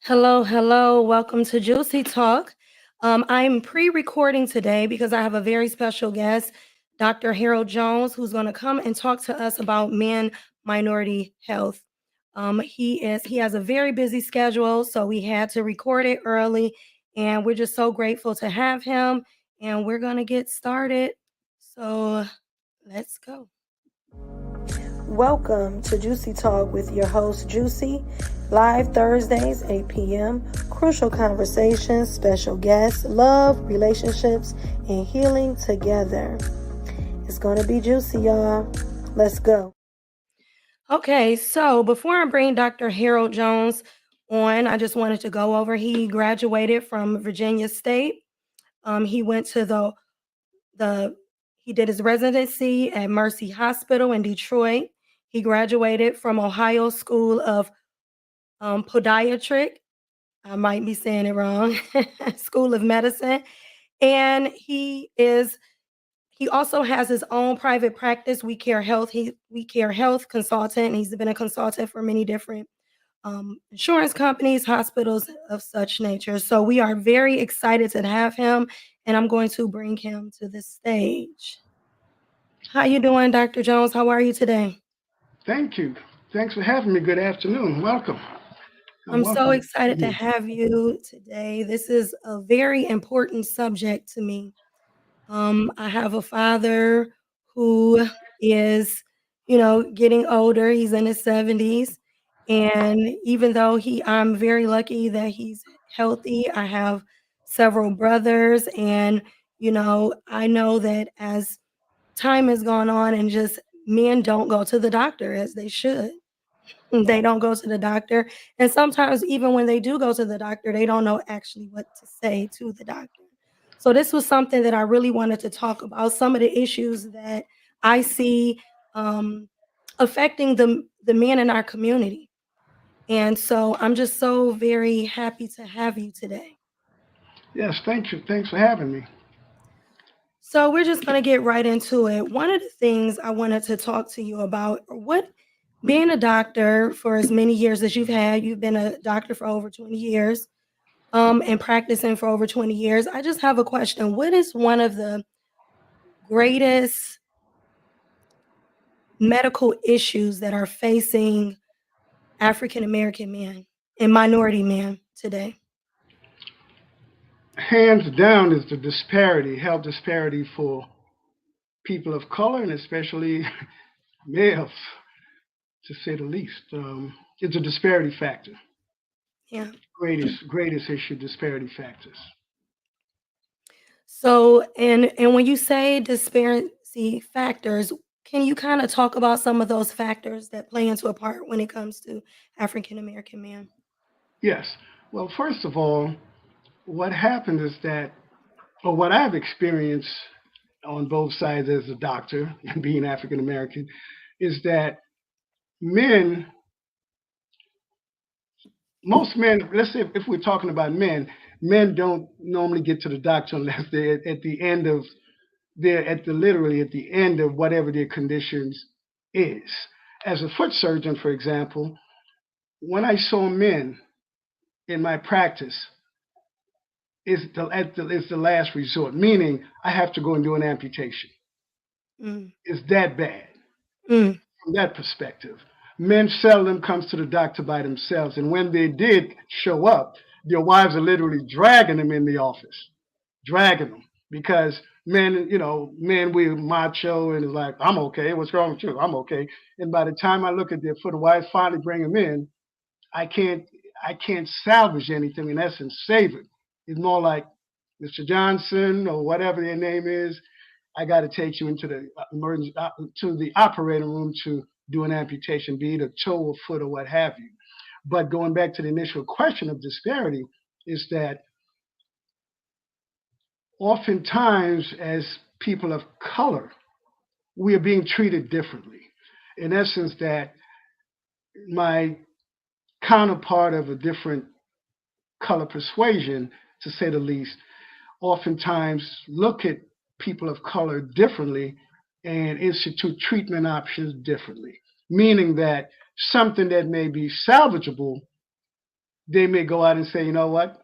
Hello, hello. Welcome to Juicy Talk. I'm pre recording today because I have a very special guest, Dr. Harold Jones, who's going to come and talk to us about men minority health. He has a very busy schedule, so we had to record it early, and we're just so grateful to have him. And we're going to get started. So let's go. Welcome to Juicy Talk with your host, Juicy. Live Thursdays, 8 p.m. Crucial conversations, special guests, love, relationships, and healing together. It's going to be juicy, y'all. Let's go. Okay, so before I bring Dr. Harold Jones on, I just wanted to go over. He graduated from Virginia State. He went to the he did his residency at Mercy Hospital in Detroit. He graduated from Ohio School of Podiatric. I might be saying it wrong. School of Medicine, and he also has his own private practice, We Care Health. We Care Health consultant. He's been a consultant for many different insurance companies, hospitals of such nature. So we are very excited to have him, and I'm going to bring him to the stage. How you doing, Dr. Jones? How are you today? Thank you. Thanks for having me. Good afternoon. Welcome. I'm so Welcome to excited to you. have you today. This is a very important subject to me. I have a father who is, getting older. He's in his 70s. And even though I'm very lucky that he's healthy, I have several brothers. And, I know that as time has gone on and just men don't go to the doctor as they should. They don't go to the doctor. And sometimes, even when they do go to the doctor, they don't know actually what to say to the doctor. So, this was something that I really wanted to talk about, some of the issues that I see um, affecting the men in our community. And so, I'm just so very happy to have you today. Yes, thank you. Thanks for having me. So, we're just going to get right into it. One of the things I wanted to talk to you about, what being a doctor for as many years as you've been a doctor for over 20 years, and practicing for over 20 years. I just have a question. What is one of the greatest medical issues that are facing African American men and minority men today? Hands down is the disparity, health disparity for people of color and especially males, to say the least. It's a disparity factor. Yeah. Greatest issue, disparity factors. So, and when you say disparity factors, can you kind of talk about some of those factors that play into a part when it comes to African American men? Yes. Well, first of all, what happens is that, or what I've experienced on both sides as a doctor and being African American, is that men, most men, let's say if we're talking about men, men don't normally get to the doctor unless they're at the end of they're at the literally at the end of whatever their conditions is. As a foot surgeon, for example, when I saw men in my practice, is the last resort, meaning I have to go and do an amputation. Mm, It's that bad mm, from that perspective. Men seldom comes to the doctor by themselves, and when they did show up, their wives are literally dragging them in the office, dragging them because men, men we macho and it's like, I'm okay. What's wrong with you? I'm okay. And by the time I look at their foot, the wives finally bring them in. I can't, I can't salvage anything in essence, save it. It's more like Mr. Johnson or whatever their name is. I got to take you into the emergency to the operating room to do an amputation, be it a toe or foot or what have you. But going back to the initial question of disparity, is that oftentimes as people of color, we are being treated differently. In essence, that my counterpart of a different color persuasion, to say the least, oftentimes look at people of color differently and institute treatment options differently, meaning that something that may be salvageable they may go out and say, you know what,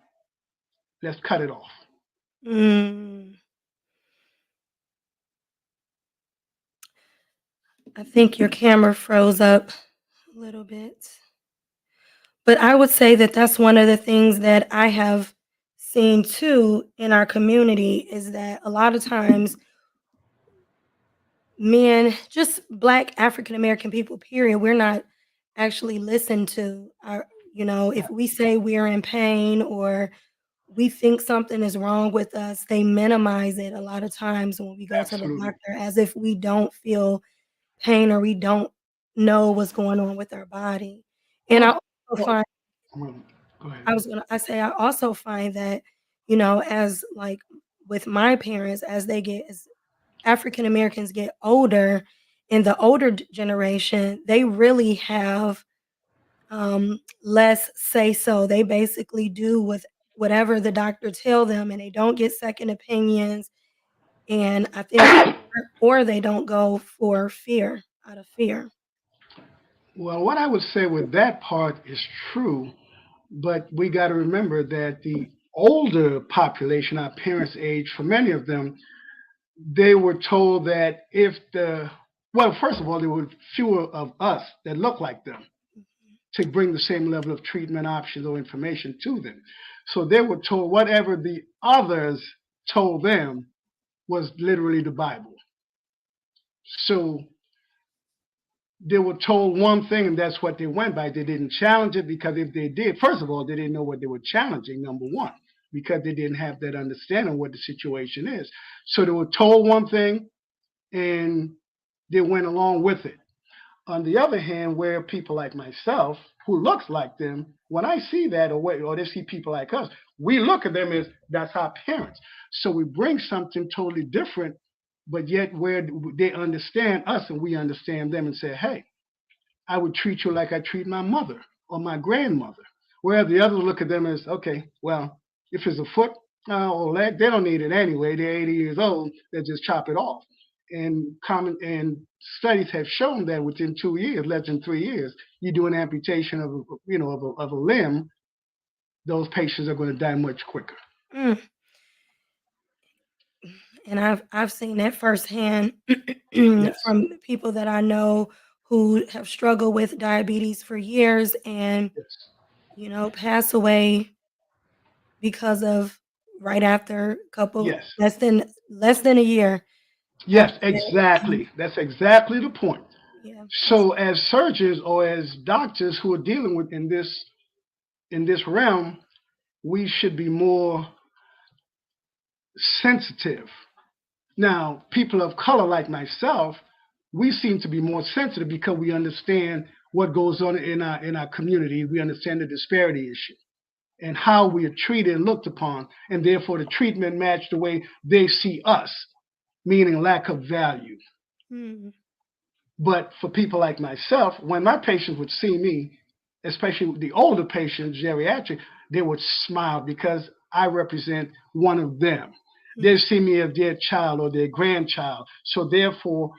let's cut it off. Mm, I think your camera froze up a little bit. But I would say that that's one of the things that I have seen too in our community is that a lot of times men, just Black African American people, period, we're not actually listened to. If we say we're in pain or we think something is wrong with us, they minimize it a lot of times when we go to the Absolutely. doctor as if we don't feel pain or we don't know what's going on with our body. And I Well, also well, find well, go ahead. I also find that, as like with my parents, as African Americans get older, in the older generation, they really have less say so. They basically do with whatever the doctor tell them, and they don't get second opinions. And I think, or they don't go for fear, out of fear. Well, what I would say with that part is true, but we got to remember that the older population, our parents' age, for many of them, they were told that if the well, first of all, there were fewer of us that looked like them to bring the same level of treatment options or information to them. So they were told whatever the others told them was literally the Bible. So they were told one thing and that's what they went by. They didn't challenge it because if they did, first of all, they didn't know what they were challenging, number one, because they didn't have that understanding of what the situation is. So they were told one thing and they went along with it. On the other hand, where people like myself, who looks like them, when I see that or they see people like us, we look at them as that's our parents. So we bring something totally different, but yet where they understand us and we understand them and say, hey, I would treat you like I treat my mother or my grandmother. Whereas the others look at them as, okay, well, if it's a foot or leg, they don't need it anyway. They're 80 years old. They just chop it off. And studies have shown that within 2 years, less than 3 years, you do an amputation of a limb, those patients are going to die much quicker. Mm. And I've seen that firsthand Yes, from people that I know who have struggled with diabetes for years and yes, pass away because of right after a couple yes, less than a year after yes, that. exactly. That's exactly the point. Yeah, So as surgeons or as doctors who are dealing with in this realm, we should be more sensitive. Now, people of color like myself, we seem to be more sensitive because we understand what goes on in our community. We understand the disparity issue and how we are treated and looked upon, and therefore the treatment matched the way they see us, meaning lack of value. mm, But for people like myself, when my patients would see me, especially the older patients, geriatric, they would smile because I represent one of them. They mm, see me as their child or their grandchild. So therefore,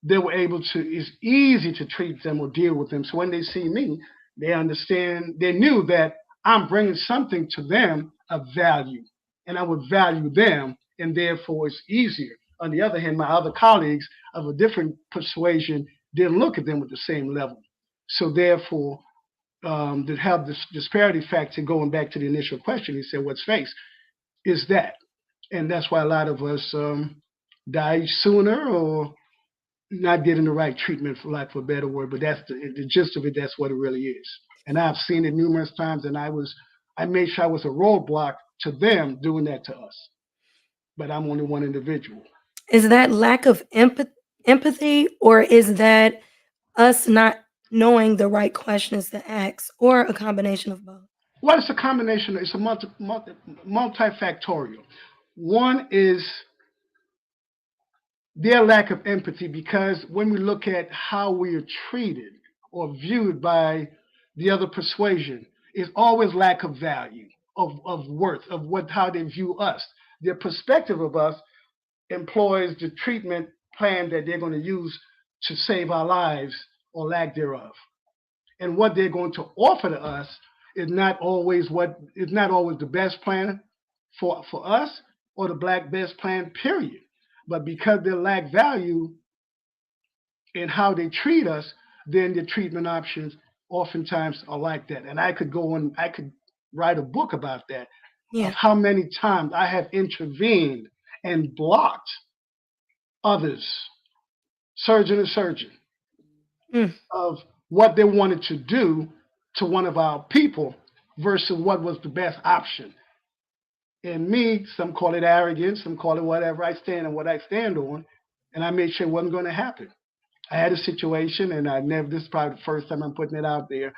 they were able to, it's easy to treat them or deal with them. So when they see me, they understand, they knew that I'm bringing something to them of value and I would value them and therefore it's easier. On the other hand, my other colleagues of a different persuasion didn't look at them with the same level. So therefore, to have this disparity factor going back to the initial question, he said, what's face? Is that. And that's why a lot of us die sooner or not getting the right treatment, for lack of a better word. But that's the gist of it. That's what it really is. And I've seen it numerous times, and I made sure I was a roadblock to them doing that to us. But I'm only one individual. is that lack of empathy, or is that us not knowing the right questions to ask, or a combination of both? Well, it's a combination. It's a multifactorial. One is their lack of empathy because when we look at how we are treated or viewed by the other persuasion, it's always lack of value, of worth, of what how they view us. Their perspective of us employs the treatment plan that they're going to use to save our lives or lack thereof. And what they're going to offer to us is not always the best plan for us or the black best plan, period. But because they lack value in how they treat us, then the treatment options oftentimes are like that. And I could write a book about that, of Yeah. how many times I have intervened and blocked others, surgeon to surgeon, Mm. of what they wanted to do to one of our people versus what was the best option. And me, some call it arrogance, some call it whatever. I stand on what I stand on, and I made sure it wasn't going to happen. I had a situation, and this is probably the first time I'm putting it out there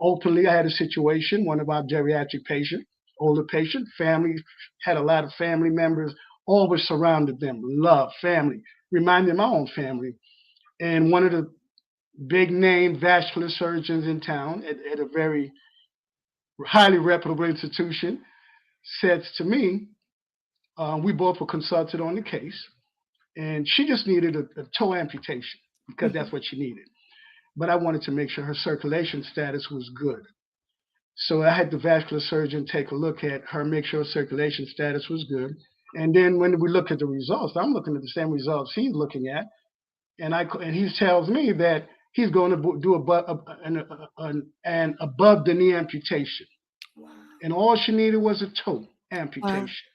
openly. I had a situation, one of our geriatric patients, older patient, family, had a lot of family members, always surrounded them, love, family, reminded me of my own family. And one of the big name vascular surgeons in town at a very highly reputable institution says to me, we both were consulted on the case, and she just needed a toe amputation because Mhm. that's what she needed. But I wanted to make sure her circulation status was good. So I had the vascular surgeon take a look at her, make sure her circulation status was good. And then when we look at the results, I'm looking at the same results he's looking at, and he tells me that he's going to do an above the knee amputation, Wow. and all she needed was a toe Wow. amputation.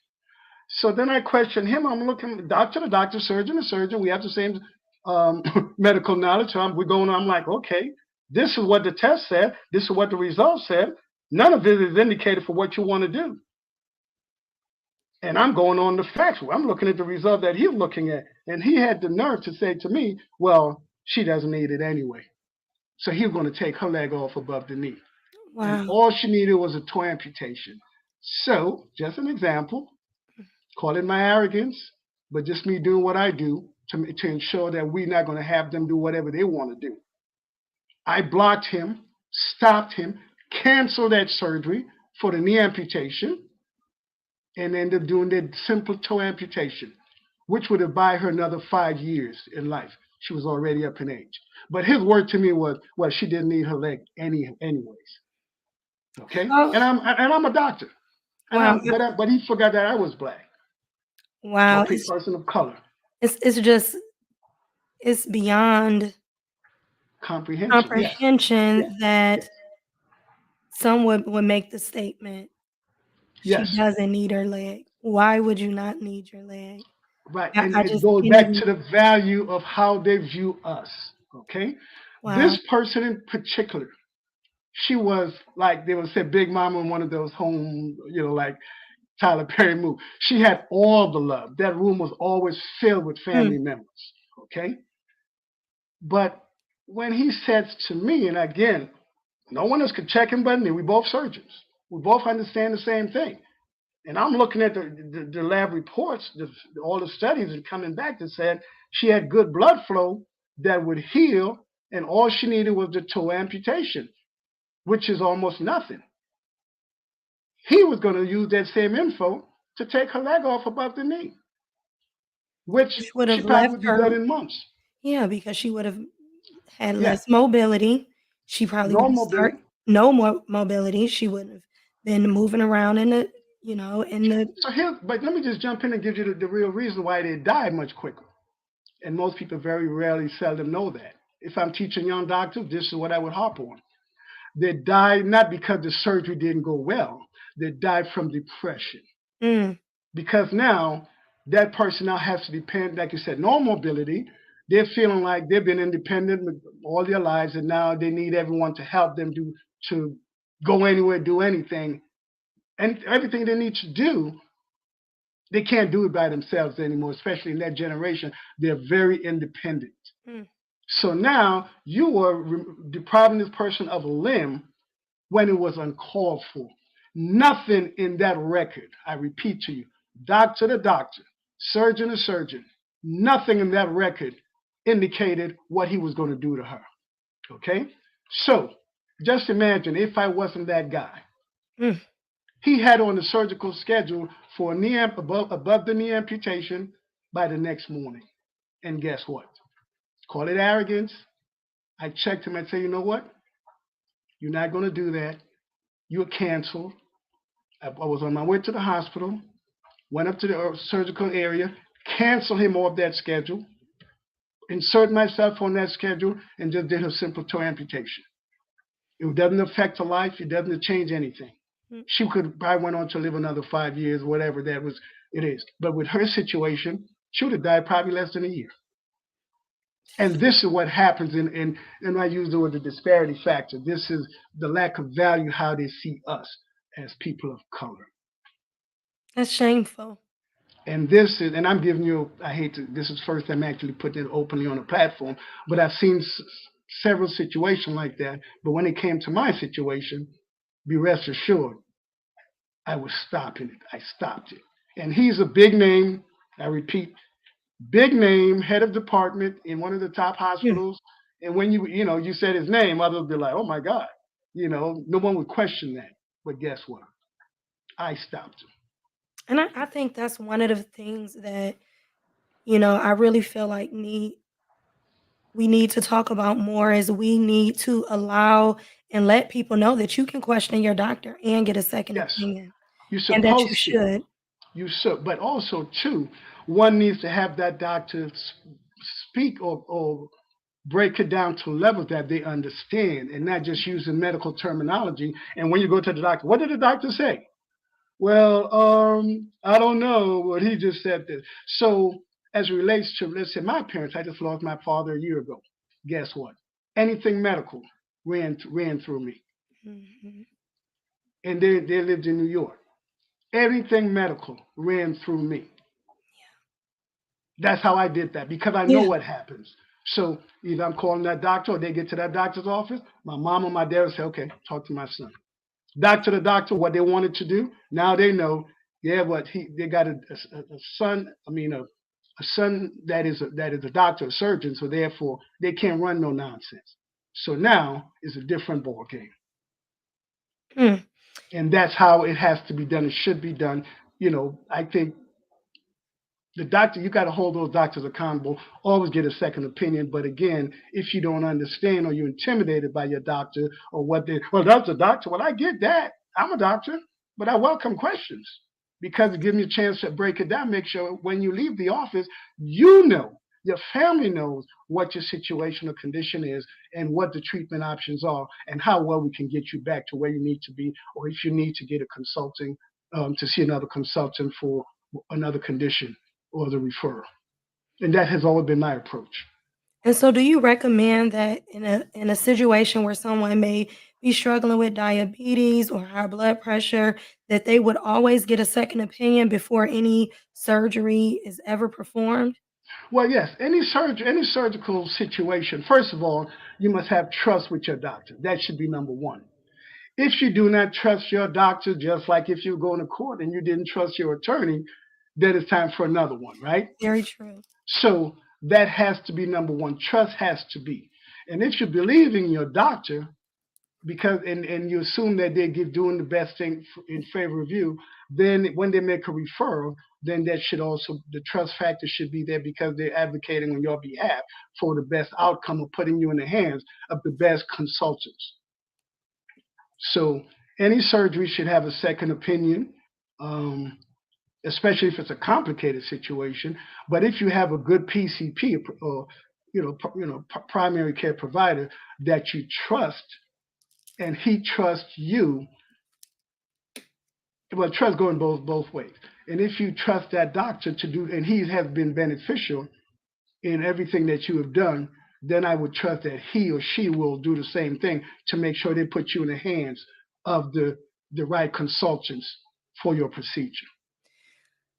So then I question him. I'm looking doctor to doctor, surgeon to surgeon. We have the same medical knowledge. So we're going. I'm like, okay, this is what the test said. This is what the results said. None of it is indicated for what you want to do. And I'm going on the facts. I'm looking at the result that he's looking at. And he had the nerve to say to me, well, she doesn't need it anyway. So he was going to take her leg off above the knee. And Wow. all she needed was a toe amputation. So, just an example, call it my arrogance, but just me doing what I do to ensure that we're not going to have them do whatever they want to do. I blocked him, stopped him, canceled that surgery for the knee amputation, and ended up doing the simple toe amputation, which would have bought her another 5 years in life. She was already up in age. But his word to me was, well, she didn't need her leg anyways. Okay, Oh, and I'm a doctor, wow. but he forgot that I was black or Wow. a person of color. It's just it's beyond Comprehension, yes, yes, comprehension yes, that some would make the statement, she yes. doesn't need her leg. Why would you not need your leg? Right, I, and I it just goes can't back even. to the value of how they view us. Okay, Wow. this person in particular, she was like they would say, Big Mama in one of those home, like Tyler Perry movie. She had all the love. That room was always filled with Mm. family members. Okay, but when he says to me, and again, no one else could check him but me. We both surgeons. We both understand the same thing. And I'm looking at the lab reports, all the studies, and coming back that said she had good blood flow that would heal, and all she needed was the toe amputation, which is almost nothing. He was going to use that same info to take her leg off above the knee, which Which would she have probably left would be her. done in months. Yeah, because she would have had Yeah, less mobility. She probably would no have mobility. no more mobility. She wouldn't have been moving around in the. But let me just jump in and give you the real reason why they died much quicker. And most people very rarely, seldom know that. If I'm teaching young doctors, this is what I would harp on. They died not because the surgery didn't go well. They died from depression. Mm. Because now that person now has to depend, like you said, no mobility. They're feeling like they've been independent all their lives, and now they need everyone to help them to go anywhere, do anything, and everything they need to do. They can't do it by themselves anymore, especially in that generation. They're very independent. Mm. So now you are depriving this person of a limb when it was uncalled for. Nothing in that record, I repeat to you, doctor to doctor, surgeon to surgeon, nothing in that record indicated what he was going to do to her. Okay? So just imagine if I wasn't that guy. Mm. He had on the surgical schedule for a knee above the knee amputation by the next morning. And guess what? Call it arrogance. I checked him and said, you know what? You're not going to do that. You were canceled. I was on my way to the hospital, went up to the surgical area, canceled him off that schedule, insert myself on that schedule, and just did a simple toe amputation. It doesn't affect her life. It doesn't change anything. Mm. She could probably went on to live another 5 years, whatever that was. It is. But with her situation, she would have died probably less than a year. And this is what happens and I use the word the disparity factor. This is the lack of value, how they see us as people of color. That's shameful. And this is, and I'm giving you, I hate to, this is first I'm actually putting it openly on a platform, but I've seen several situations like that. But when it came to my situation, be rest assured, I was stopping it. I stopped it. And he's a big name, I repeat, big name, head of department in one of the top Yeah. hospitals. And when you said his name, others would be like, oh my God, no one would question that. But guess what? I stopped him. And I think that's one of the things that, I really feel like we need to talk about more is we need to allow and let people know that you can question your doctor and get a second Yes, opinion you're and that you supposed to. should. You should, but also too, one needs to have that doctor speak or break it down to levels that they understand, and not just using medical terminology. And when you go to the doctor, what did the doctor say? Well, I don't know. What he just said this. So as it relates to, let's say, my parents, I just lost my father a year ago. Guess what? Anything medical ran through me, Mhm. and they lived in New York. Everything medical ran through me. That's how I did that because I know Yeah. what happens. So either I'm calling that doctor or they get to that doctor's office. My mom or my dad will say, okay, talk to my son. Doctor to doctor, what they wanted to do. Now they know, yeah, what they got a son, a son that is a doctor, a surgeon, so therefore they can't run no nonsense. So now it's a different ball game. Mm. And that's how it has to be done. It should be done. I think the doctor, you got to hold those doctors accountable, always get a second opinion. But again, if you don't understand or you're intimidated by your doctor or well, that's a doctor. Well, I get that. I'm a doctor, but I welcome questions because it gives me a chance to break it down, make sure when you leave the office, your family knows what your situation or condition is and what the treatment options are and how well we can get you back to where you need to be, or if you need to get a consulting, to see another consultant for another condition or the referral. And that has always been my approach. And so do you recommend that in a situation where someone may be struggling with diabetes or high blood pressure, that they would always get a second opinion before any surgery is ever performed? Well, yes, any surgical situation, first of all, you must have trust with your doctor. That should be number one. If you do not trust your doctor, just like if you go to court and you didn't trust your attorney, then it's time for another one, right? Very true. So that has to be number one. Trust has to be. And if you believe in your doctor, because and you assume that they're doing the best thing in favor of you, then when they make a referral, then that should also, the trust factor should be there because they're advocating on your behalf for the best outcome of putting you in the hands of the best consultants. So any surgery should have a second opinion, um, especially if it's a complicated situation. But if you have a good PCP or primary care provider that you trust and he trusts you, well, trust going both ways. And if you trust that doctor to do, and he has been beneficial in everything that you have done, then I would trust that he or she will do the same thing to make sure they put you in the hands of the right consultants for your procedure.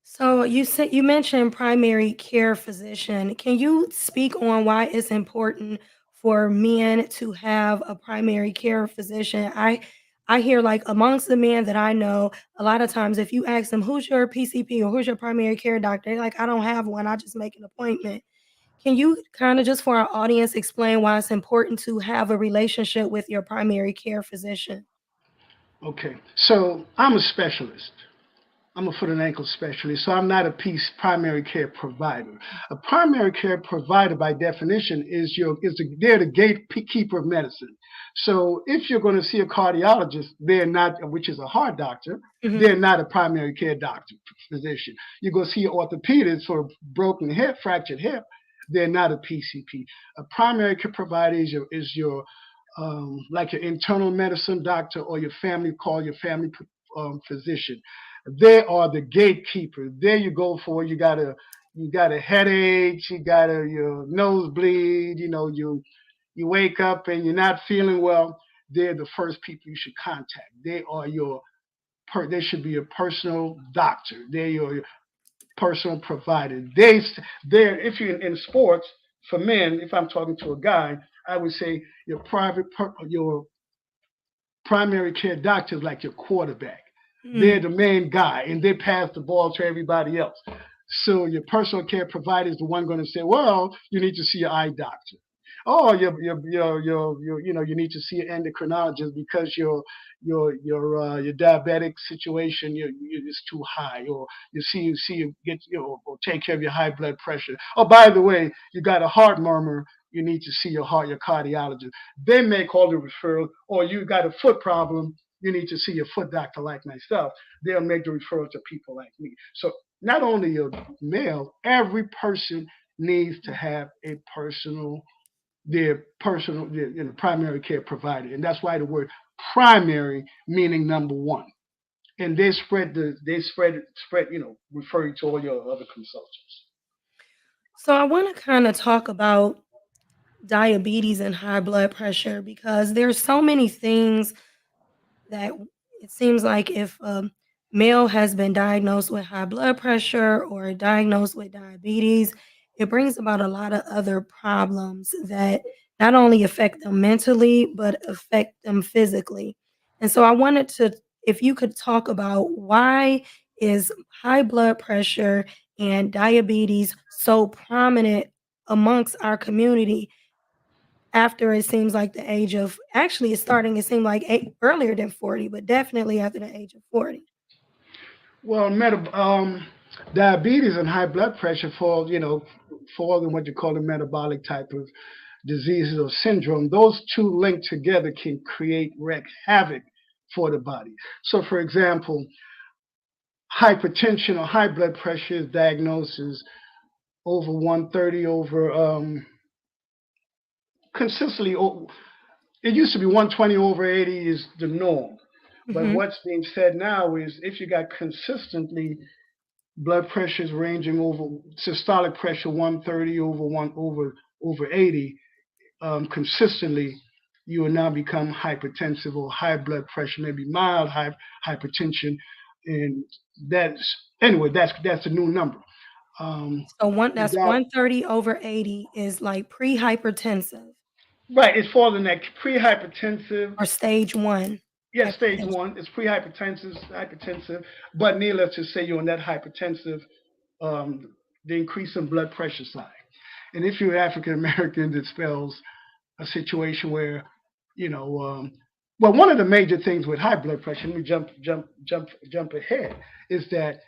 So you mentioned primary care physician. Can you speak on why it's important for men to have a primary care physician? I hear like amongst the men that I know, a lot of times if you ask them who's your PCP or who's your primary care doctor, they're like, I don't have one. I just make an appointment. Can you kind of just for our audience explain why it's important to have a relationship with your primary care physician? Okay, so I'm a specialist. I'm a foot and ankle specialist, so I'm not a primary care provider. A primary care provider, by definition, they're the gatekeeper of medicine. So if you're going to see a cardiologist, they're not, which is a heart doctor, Hmm. they're not a primary care doctor physician. You go see an orthopedist for a broken hip, fractured hip, they're not a PCP. A primary care provider is your like your internal medicine doctor or your family physician. They are the gatekeeper. There you go for you got a headache, you got your nosebleed, you wake up and you're not feeling well. They're the first people you should contact. They should be your personal doctor. They're your personal provider. If you're in sports for men, if I'm talking to a guy, I would say your primary care doctor is like your quarterback. They're Mm. the main guy, and they pass the ball to everybody else. So your personal care provider is the one going to say, "Well, you need to see your eye doctor." Oh, you need to see an endocrinologist because your diabetic situation is too high, or you get or take care of your high blood pressure. Oh, by the way, you got a heart murmur. You need to see your cardiologist. They make all the referral, or you got a foot problem, you need to see your foot doctor like myself. They'll make the referral to people like me. So not only a male, every person needs to have their primary care provider. And that's why the word primary meaning number one. And they spread, referring to all your other consultants. So I want to kind of talk about diabetes and high blood pressure because there's so many things that it seems like if a male has been diagnosed with high blood pressure or diagnosed with diabetes, it brings about a lot of other problems that not only affect them mentally, but affect them physically. And so I wanted to, if you could talk about why is high blood pressure and diabetes so prominent amongst our community after it seems like the age of actually it's starting to seem like earlier than 40, but definitely after the age of 40. Well, diabetes and high blood pressure fall in what you call the metabolic type of diseases or syndrome. Those two linked together can wreak havoc for the body. So, for example, hypertension or high blood pressure is diagnosed as over 130 over consistently. It used to be 120 over 80 is the norm. But Mhm. what's being said now is if you got consistently blood pressures ranging over systolic pressure 130 over 80 consistently, you will now become hypertensive or high blood pressure, maybe mild hypertension, and that's a new number. So The that's 130 over 80 is like pre-hypertensive Right, it's falling in that pre-hypertensive. or stage 1 Yes, stage hypertension. one. It's hypertensive, but needless to say, you're on that hypertensive, the increase in blood pressure side. And if you're African American, it spells a situation where, you know, well, one of the major things with high blood pressure, let me jump ahead, is that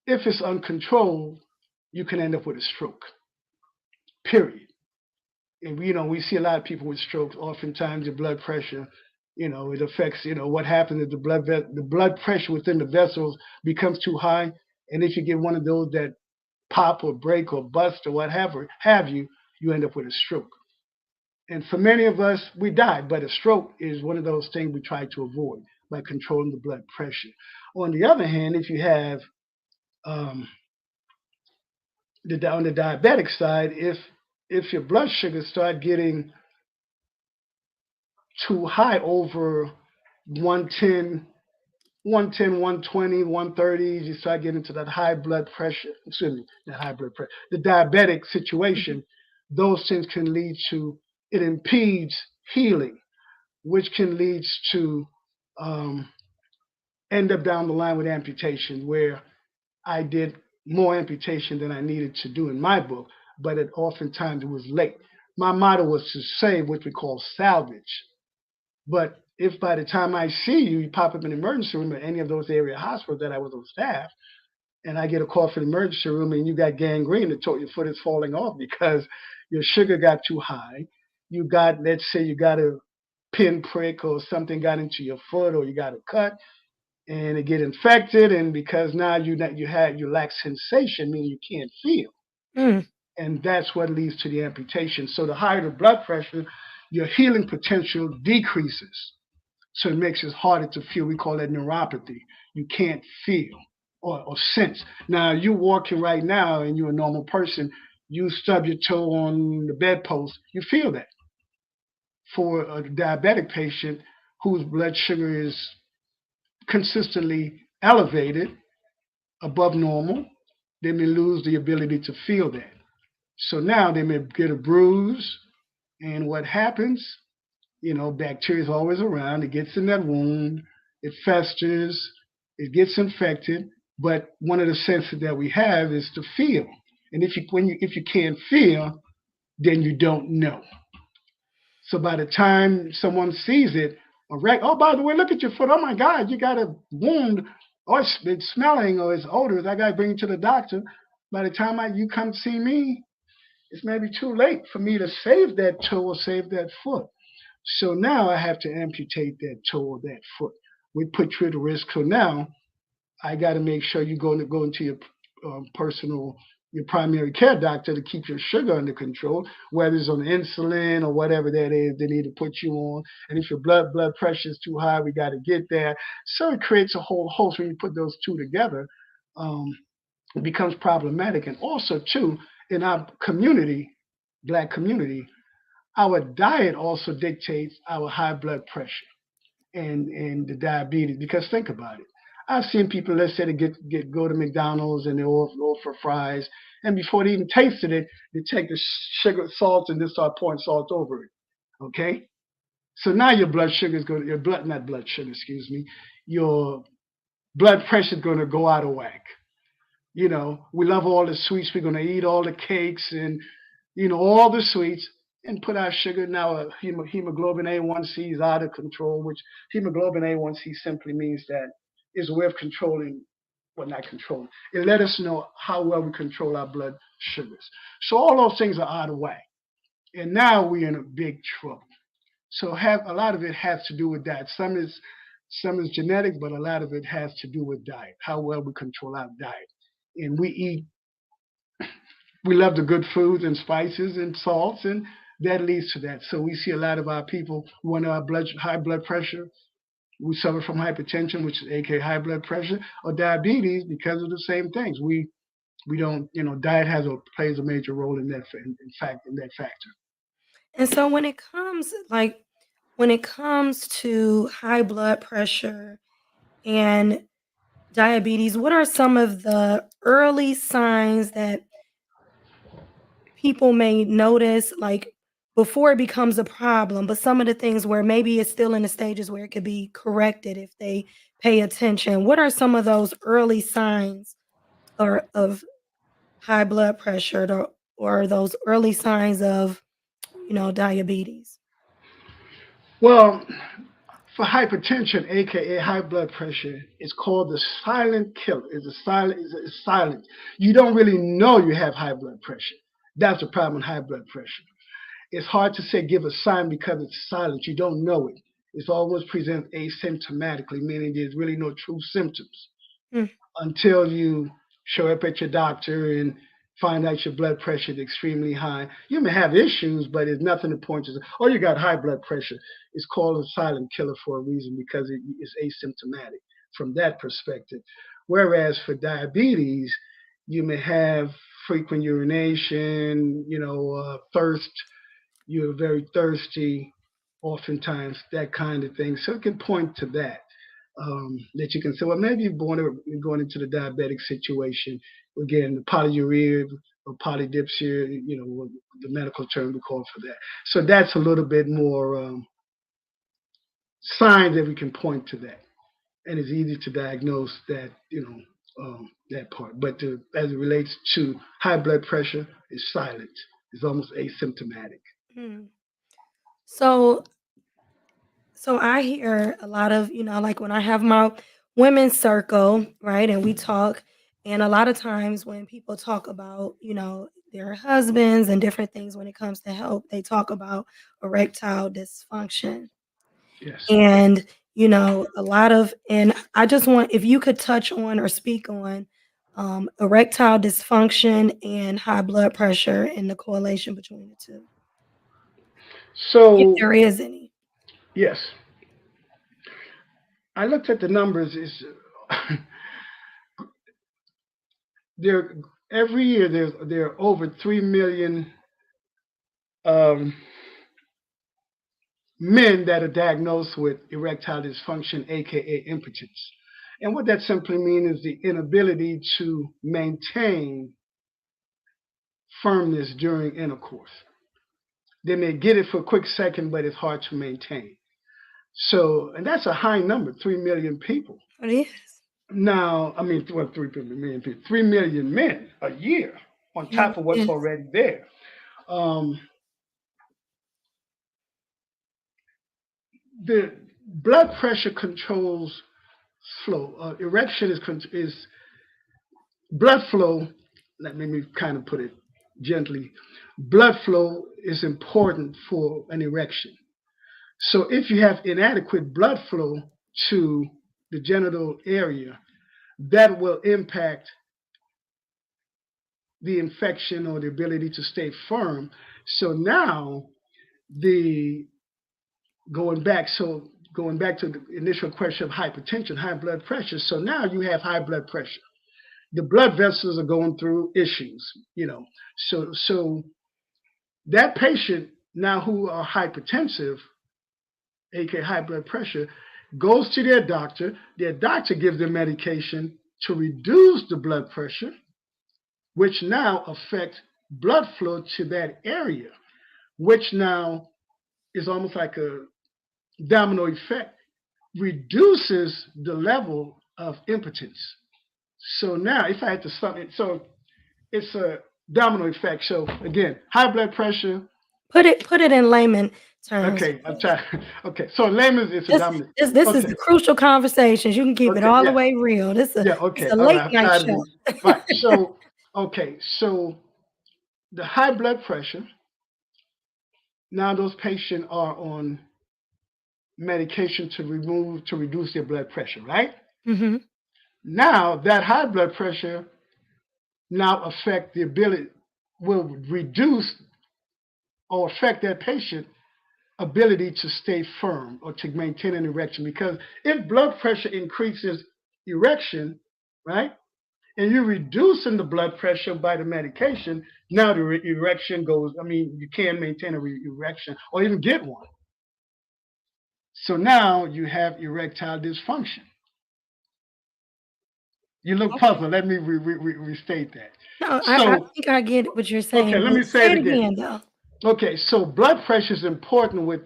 if it's uncontrolled, you can end up with a stroke. Period. And we see a lot of people with strokes. Oftentimes, the blood pressure, it affects, what happens if the blood pressure within the vessels becomes too high, and if you get one of those that pop or break or bust or whatever have you, you end up with a stroke. And for many of us, we die, but a stroke is one of those things we try to avoid by controlling the blood pressure. On the other hand, if you have um, on the diabetic side, if your blood sugars start getting too high over 110, 110, 120, 130, you start getting into that high blood pressure, excuse me, not high blood pressure, the diabetic Mhm. situation, those things can lead to, it impedes healing, which can lead to um, end up down the line with amputation, where I did more amputation than I needed to do in my book, but oftentimes it was late. My motto was to save, what we call salvage. But if by the time I see you, you pop up in the emergency room at any of those area hospitals that I was on staff, and I get a call from the emergency room and you got gangrene, your foot is falling off because your sugar got too high. You got, let's say, you got a pinprick or something got into your foot, or you got a cut and it get infected, and because now you lack sensation, meaning you can't feel, Mm. and that's what leads to the amputation. So the higher the blood pressure, your healing potential decreases. So it makes it harder to feel. We call that neuropathy. You can't feel or sense. Now you walking right now and you're a normal person, you stub your toe on the bedpost, you feel that. For a diabetic patient whose blood sugar is consistently elevated above normal, they may lose the ability to feel that. So now they may get a bruise, and what happens, bacteria is always around. It gets in that wound, it festers, it gets infected. But one of the senses that we have is to feel. And if you can't feel, then you don't know. So by the time someone sees it, oh, by the way, look at your foot. Oh my God, you got a wound, or it's smelling, or it's odorous. I got to bring you to the doctor. By the time you come see me, it's maybe too late for me to save that toe or save that foot. So now I have to amputate that toe or that foot. We put you at risk. So now I got to make sure you go into your personal, your primary care doctor to keep your sugar under control, whether it's on insulin or whatever that is they need to put you on. And if your blood pressure is too high, we got to get there. So it creates a whole host. When you put those two together, um, it becomes problematic. And also, too, in our community, Black community, our diet also dictates our high blood pressure and the diabetes. Because think about it. I've seen people, let's say, they go to McDonald's and they order for fries, and before they even tasted it, they take the sugar, salt, and they start pouring salt over it. Okay, so now your blood sugar is going, your blood, not blood sugar, excuse me, your blood pressure is going to go out of whack. We love all the sweets. We're going to eat all the cakes and all the sweets, and put our sugar. Now hemoglobin A1C is out of control, which hemoglobin A1C simply means that is a way of controlling, well, not controlling. It let us know how well we control our blood sugars. So all those things are out of whack, and now we're in a big trouble. So have a lot of it has to do with that. Some is genetic, but a lot of it has to do with diet, how well we control our diet. And we love the good foods and spices and salts, and that leads to that. So we see a lot of our people when our high blood pressure, we suffer from hypertension, which is aka high blood pressure, or diabetes because of the same things. We don't, diet plays a major role in that. In that factor. And so when it comes to high blood pressure and diabetes, what are some of the early signs that people may notice, like before it becomes a problem, but some of the things where maybe it's still in the stages where it could be corrected if they pay attention? What are some of those early signs or of high blood pressure or those early signs of, diabetes? Well, for hypertension, aka high blood pressure, it's called the silent killer. It's silent. You don't really know you have high blood pressure. That's the problem with high blood pressure. It's hard to say give a sign because it's silent. You don't know it. It's always present asymptomatically, meaning there's really no true symptoms Mm. until you show up at your doctor and find out your blood pressure is extremely high. You may have issues, but there's nothing to point to. Oh, you got high blood pressure. It's called a silent killer for a reason because it is asymptomatic from that perspective. Whereas for diabetes, you may have frequent urination, thirst. You're very thirsty, oftentimes, that kind of thing. So it can point to that. That you can say, well, maybe you're going into the diabetic situation. Again, the polyuria or polydipsia, the medical term we call for that. So that's a little bit more signs that we can point to that. And it's easy to diagnose that, that part. But as it relates to high blood pressure, it's silent. It's almost asymptomatic. Mm. So So I hear a lot of, like when I have my women's circle, right? And we talk, and a lot of times when people talk about, their husbands and different things when it comes to help, they talk about erectile dysfunction. Yes. And, a lot of, and I just want, if you could touch on or speak on erectile dysfunction and high blood pressure and the correlation between the two, if So there is any. yes, I looked at the numbers. Is there every year there are over 3 million um, men that are diagnosed with erectile dysfunction, aka impotence. And what that simply means is the inability to maintain firmness during intercourse. They may get it for a quick second, but it's hard to maintain. So, and that's a high number, 3 million people. It is. Now, I mean, well, 3 million people, 3 million men a year on Yeah, top of what's it already there. Um, the blood pressure controls flow. Erection is blood flow. Let me kind of put it gently. Blood flow is important for an erection. So if you have inadequate blood flow to the genital area, that will impact the infection or the ability to stay firm. So now the going back to the initial question of hypertension, high blood pressure. So now you have high blood pressure. The blood vessels are going through issues. So that patient now who are hypertensive, aka high blood pressure, goes to their doctor. Their doctor gives them medication to reduce the blood pressure, which now affects blood flow to that area, which now is almost like a domino effect, reduces the level of impotence. So now, if I had to sum it, so it's a domino effect. So again, high blood pressure. Put it in layman terms, Okay, I'm please. trying. Okay, so in layman's, it's a This domino. this this is Okay, the crucial conversations. You can keep it okay, all the yeah, way real. yeah. It's Okay, a all late right. I've night tried to show. be right. So okay, so the high blood pressure. Now those patients are on medication to reduce their blood pressure, right? Hmm. Now that high blood pressure now affect the ability will reduce or affect that patient ability to stay firm or to maintain an erection because if blood pressure increases erection, right, and you're reducing the blood pressure by the medication, now the erection goes, I mean, you can't maintain a erection or even get one. So now you have erectile dysfunction. You look Okay. puzzled. Let me restate that. No, I So, think I get what you're okay, saying, let but me say say it it again. again though. Okay, so blood pressure is important with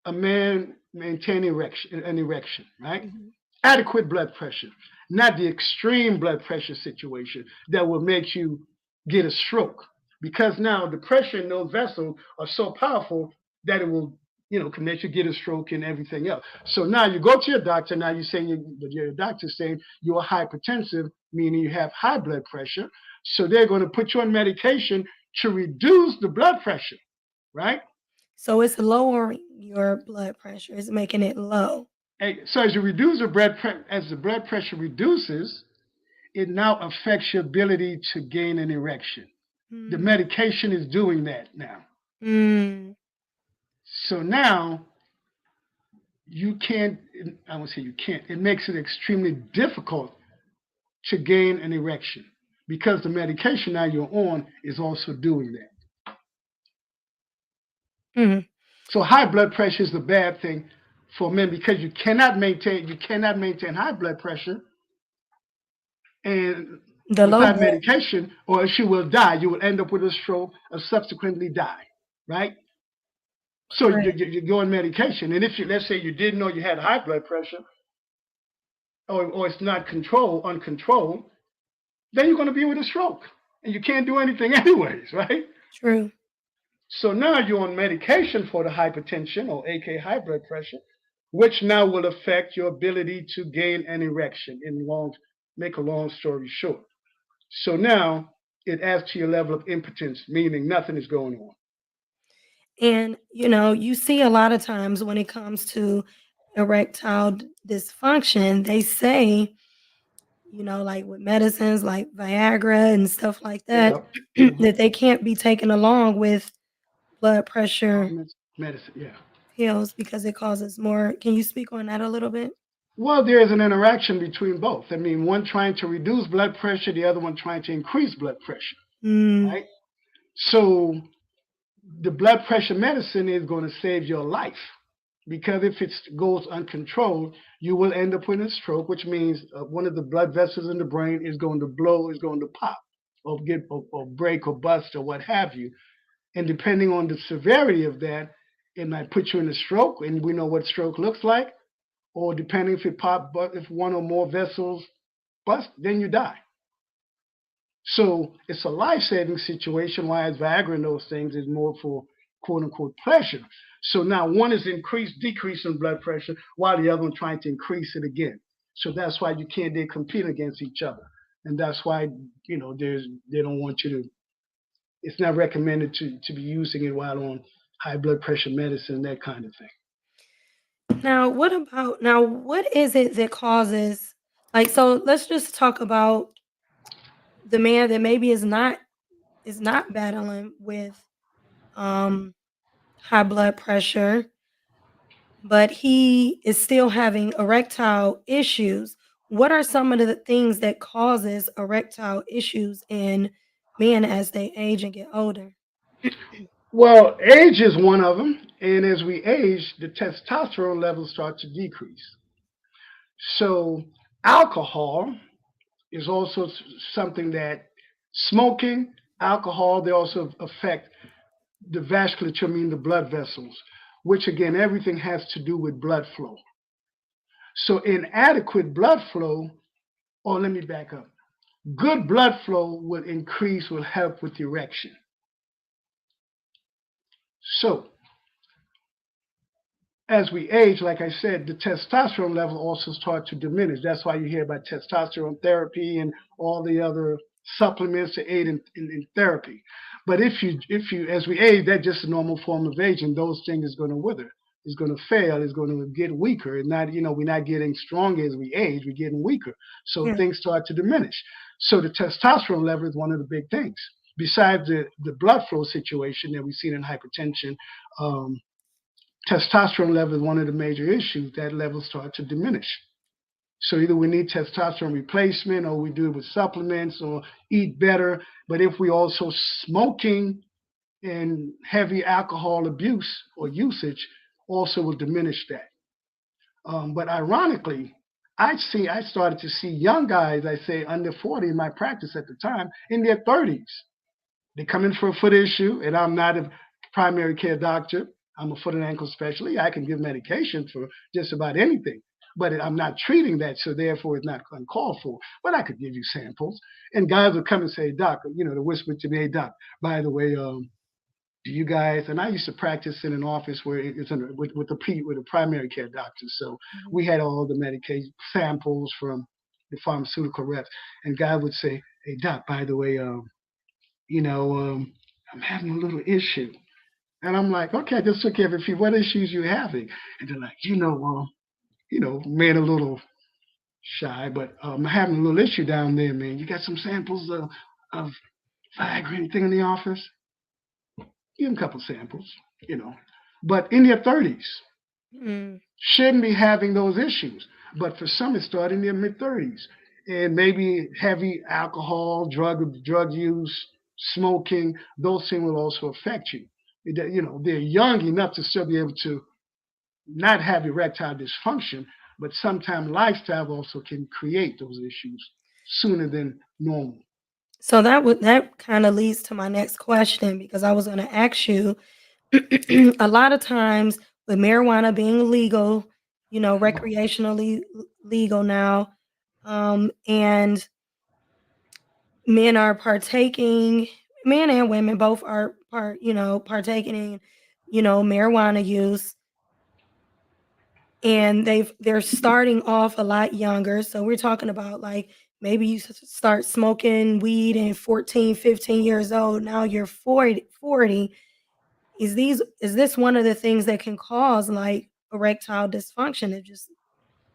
a man maintaining an erection, right? Hmm. Adequate blood pressure, not the extreme blood pressure situation that will make you get a stroke. Because now the pressure in those vessels are so powerful that it will, can make you get a stroke and everything else. So now you go to your doctor. Now you're saying your doctor's saying you're hypertensive, meaning you have high blood pressure. So they're going to put you on medication to reduce the blood pressure, right? So it's lowering your blood pressure. It's making it low. So as you reduce the as the blood pressure reduces, it now affects your ability to gain an erection. The Mm. medication is doing that now. Mm. So now you can't, I won't say you can't, it makes it extremely difficult to gain an erection because the medication now you're on is also doing that. Mm. So high blood pressure is the bad thing for men because you cannot maintain high blood pressure and The low without blood. medication, or else you will die. You will end up with a stroke or subsequently die, right? So Correct. you go on medication, and if let's say you didn't know you had high blood pressure, or it's not uncontrolled, then you're going to be with a stroke, and you can't do anything anyways, right? True. So now you're on medication for the hypertension, or aka high blood pressure, which now will affect your ability to gain an erection. Make a long story short. So now it adds to your level of impotence, meaning nothing is going on. And, you see a lot of times when it comes to erectile dysfunction, they say, like with medicines like Viagra and stuff like that, Yeah. Hmm. that they can't be taken along with blood pressure Medicine. Yeah. pills because it causes more. Can you speak on that a little bit? Well, there is an interaction between both. I mean, one trying to reduce blood pressure, the other one trying to increase blood pressure. Mm. Right. So the blood pressure medicine is going to save your life because if it goes uncontrolled, you will end up with a stroke, which means one of the blood vessels in the brain is going to blow, is going to pop, or break, or bust, or what have you. And depending on the severity of that, it might put you in a stroke, and we know what stroke looks like. Or depending if it pop, but if one or more vessels bust, then you die. So it's a life-saving situation, whereas Viagra and those things is more for quote unquote pleasure. So now one is decreasing blood pressure, while the other one trying to increase it again. So that's why they compete against each other, and that's why they don't want you to. It's not recommended to be using it while on high blood pressure medicine, that kind of thing. What is it that causes, like, so let's just talk about the man that maybe is not battling with um high blood pressure, but he is still having erectile issues. What are some of the things that causes erectile issues in men as they age and get older? Well, age is one of them, and as we age, the testosterone levels start to decrease. So, alcohol is also something that smoking, alcohol, they also affect the vasculature, I mean the blood vessels, which again, everything has to do with blood flow. So, inadequate blood flow, or let me back up. Good blood flow will help with erection. So, as we age, like I said, the testosterone level also starts to diminish. That's why you hear about testosterone therapy and all the other supplements to aid in therapy. But if you, as we age, that's just a normal form of aging. Those things is going to wither. It's going to fail. It's going to get weaker. And not, we're not getting stronger as we age. We're getting weaker. So Yeah. things start to diminish. So the testosterone level is one of the big things. Besides the blood flow situation that we've seen in hypertension, um, testosterone level is one of the major issues. That level start to diminish. So either we need testosterone replacement, or we do it with supplements, or eat better. But if we also smoking and heavy alcohol abuse or usage also will diminish that. But ironically, I started to see young guys, I say under 40 in my practice at the time, in their 30s. They come in for a foot issue, and I'm not a primary care doctor. I'm a foot and ankle specialist. I can give medication for just about anything, but I'm not treating that, so therefore it's not uncalled for. But I could give you samples, and guys would come and say, "Doc, to whisper to me, hey, Doc, by the way, do you guys?" And I used to practice in an office where it's with a primary care doctor, so Mhm. we had all the medication samples from the pharmaceutical reps, and guy would say, "Hey, Doc, by the way, you know, I'm having a little issue." And I'm like, okay, I just took care of a few. What issues you having? And they're like, man, a little shy, but I'm having a little issue down there, man. You got some samples of Viagra, anything in the office? Give them a couple samples, you know. But in their 30s, Mm. shouldn't be having those issues. But for some, it started in their mid 30s. And maybe heavy alcohol, drug use, smoking, those things will also affect you. They're young enough to still be able to not have erectile dysfunction, but sometimes lifestyle also can create those issues sooner than normal. So that kind of leads to my next question, because I was going to ask you, a lot of times with marijuana being legal, recreationally legal now, and men are partaking, men and women both are partaking in, marijuana use. and they're starting off a lot younger. So we're talking about like maybe you start smoking weed in 14, 15 years old. Now you're 40. Is this one of the things that can cause like erectile dysfunction of just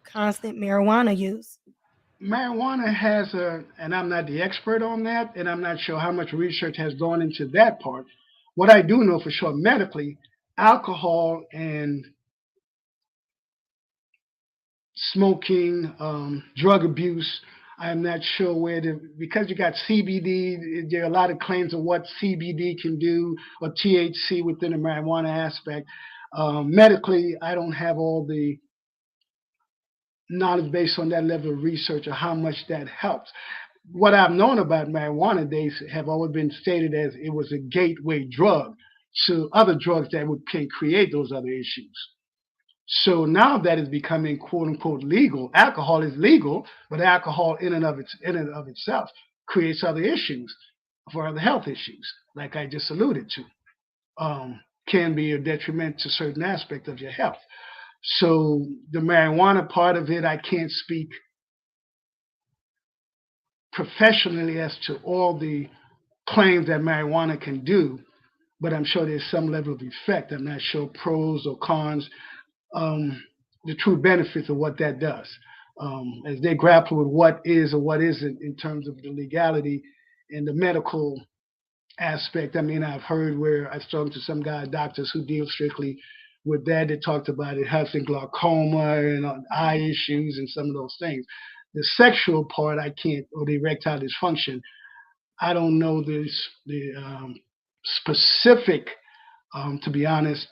constant marijuana use? Marijuana has and I'm not the expert on that, and I'm not sure how much research has gone into that part. What I do know for sure medically, alcohol and smoking, drug abuse. I'm not sure because you got CBD, there are a lot of claims of what CBD can do or THC within the marijuana aspect. Medically, I don't have all the knowledge based on that level of research or how much that helps. What I've known about marijuana, they have always been stated as it was a gateway drug to other drugs that can create those other issues. So now that is becoming quote unquote legal. Alcohol is legal, but alcohol in and of itself creates other issues for other health issues, like I just alluded to. Can be a detriment to certain aspect of your health. So the marijuana part of it, I can't speak professionally as to all the claims that marijuana can do, but I'm sure there's some level of effect. I'm not sure pros or cons, the true benefits of what that does. As they grapple with what is or what isn't in terms of the legality and the medical aspect. I mean, I've heard where I've spoken to some doctors who deal strictly with that. They talked about it having glaucoma and eye issues and some of those things. The sexual part, I can't, or the erectile dysfunction, I don't know the specific, to be honest,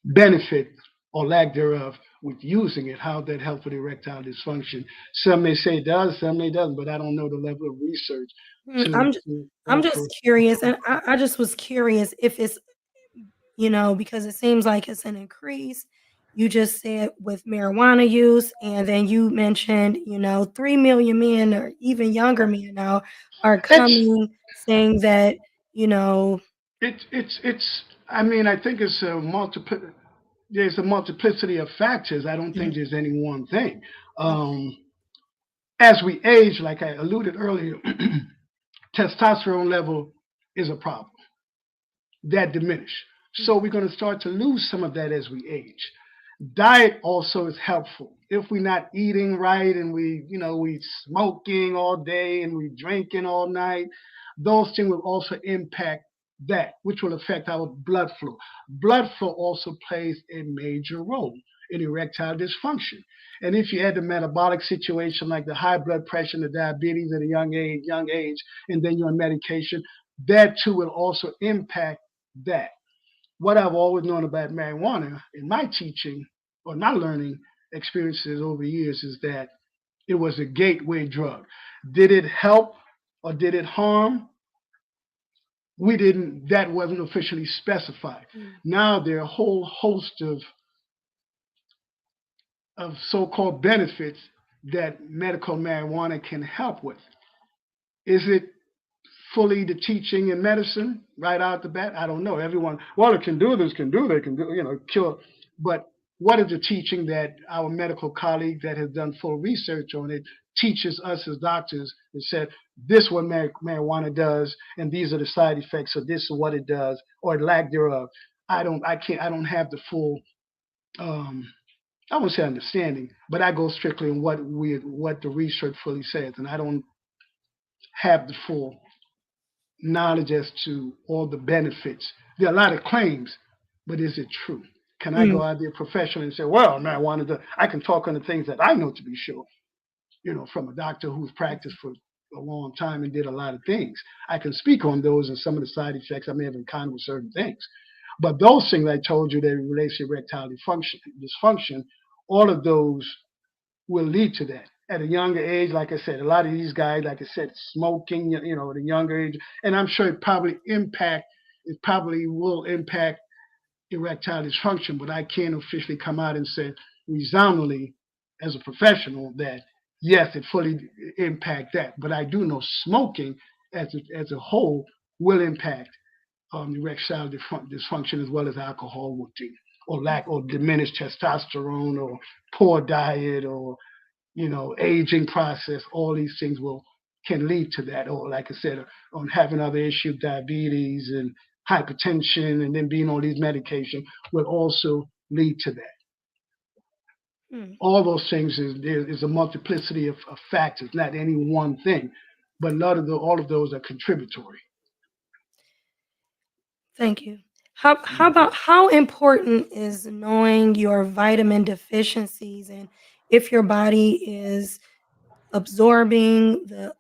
benefit or lack thereof with using it, how that helps with erectile dysfunction. Some may say it does, some may doesn't, but I don't know the level of research Mm, to I'm offer. just curious, and I just was curious if it's, because it seems like it's an increase. You just said with marijuana use, and then you mentioned, 3 million men or even younger men now are It's coming saying that, you know, it's. I mean, I think it's a there's a multiplicity of factors. I don't think mhm, there's any one thing. okay. Um, as we age, like I alluded earlier, testosterone level is a problem that diminish. So Mhm, we're going to start to lose some of that as we age. Diet also is helpful. If we're not eating right and we smoking all day and we drinking all night, those things will also impact that, which will affect our blood flow. Blood flow also plays a major role in erectile dysfunction. And if you add the metabolic situation like the high blood pressure and the diabetes at a young age, and then you're on medication, that too will also impact that. What I've always known about marijuana in my teaching or my learning experiences over the years is that it was a gateway drug. Did it help or did it harm? We didn't, that wasn't officially specified. mhm, Now there are a whole host of so-called benefits that medical marijuana can help with. Is it fully the teaching in medicine right out the bat? I don't know. Everyone, well, it can do this, they can do, cure. But what is the teaching that our medical colleague that has done full research on it teaches us as doctors and said, this is what marijuana does, and these are the side effects, or this is what it does, or lack thereof. I don't have the full, um, I won't say understanding, but I go strictly in what the research fully says, and I don't have the full knowledge as to all the benefits. There are a lot of claims, but is it true? Can I go mhm, out there professionally and say, well, marijuana, I can talk on the things that I know to be sure, from a doctor who's practiced for a long time and did a lot of things. I can speak on those and some of the side effects I may have encountered with certain things. But those things I told you that relate to erectile dysfunction, all of those will lead to that at a younger age. Like I said, a lot of these guys, like I said, smoking, at a younger age, and I'm sure it probably will impact erectile dysfunction, but I can't officially come out and say resoundingly as a professional that yes, it fully impact that. But I do know smoking as a whole will impact erectile dysfunction as well as alcohol will do, or lack or diminished testosterone or poor diet or aging process. All these things will can lead to that. Or like I said, on having other issues, diabetes and hypertension, and then being on these medications will also lead to that. Hmm. All those things is a multiplicity of factors, not any one thing, but all of those are contributory. Thank you. How about how important is knowing your vitamin deficiencies and if your body is absorbing the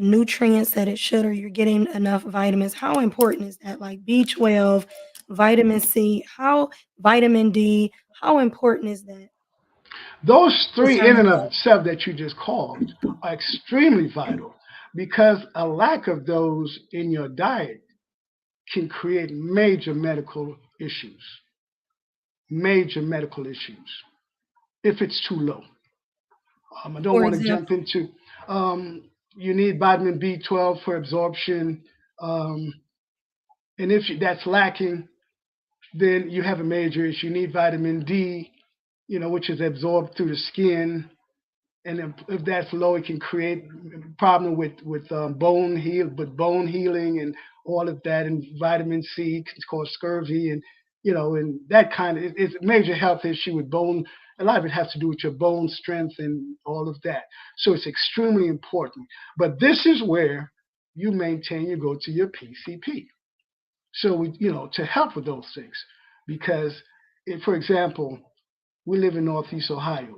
nutrients that it should, or you're getting enough vitamins? How important is that? Like B12, vitamin C, how vitamin D, how important is that Those three, in concerning and of health? itself, that you just called, are extremely vital because a lack of those in your diet can create major medical issues if it's too low. I don't For want to jump example. into. Um, you need vitamin B12 for absorption, um, and if that's lacking, then you have a major issue. You need vitamin D, which is absorbed through the skin, and if that's low, it can create problem with bone healing and all of that. And vitamin C can cause scurvy, and and that kind of it's a major health issue with bone. A lot of it has to do with your bone strength and all of that. So it's extremely important. But this is where you go to your PCP. So to help with those things, because if, for example, we live in Northeast Ohio,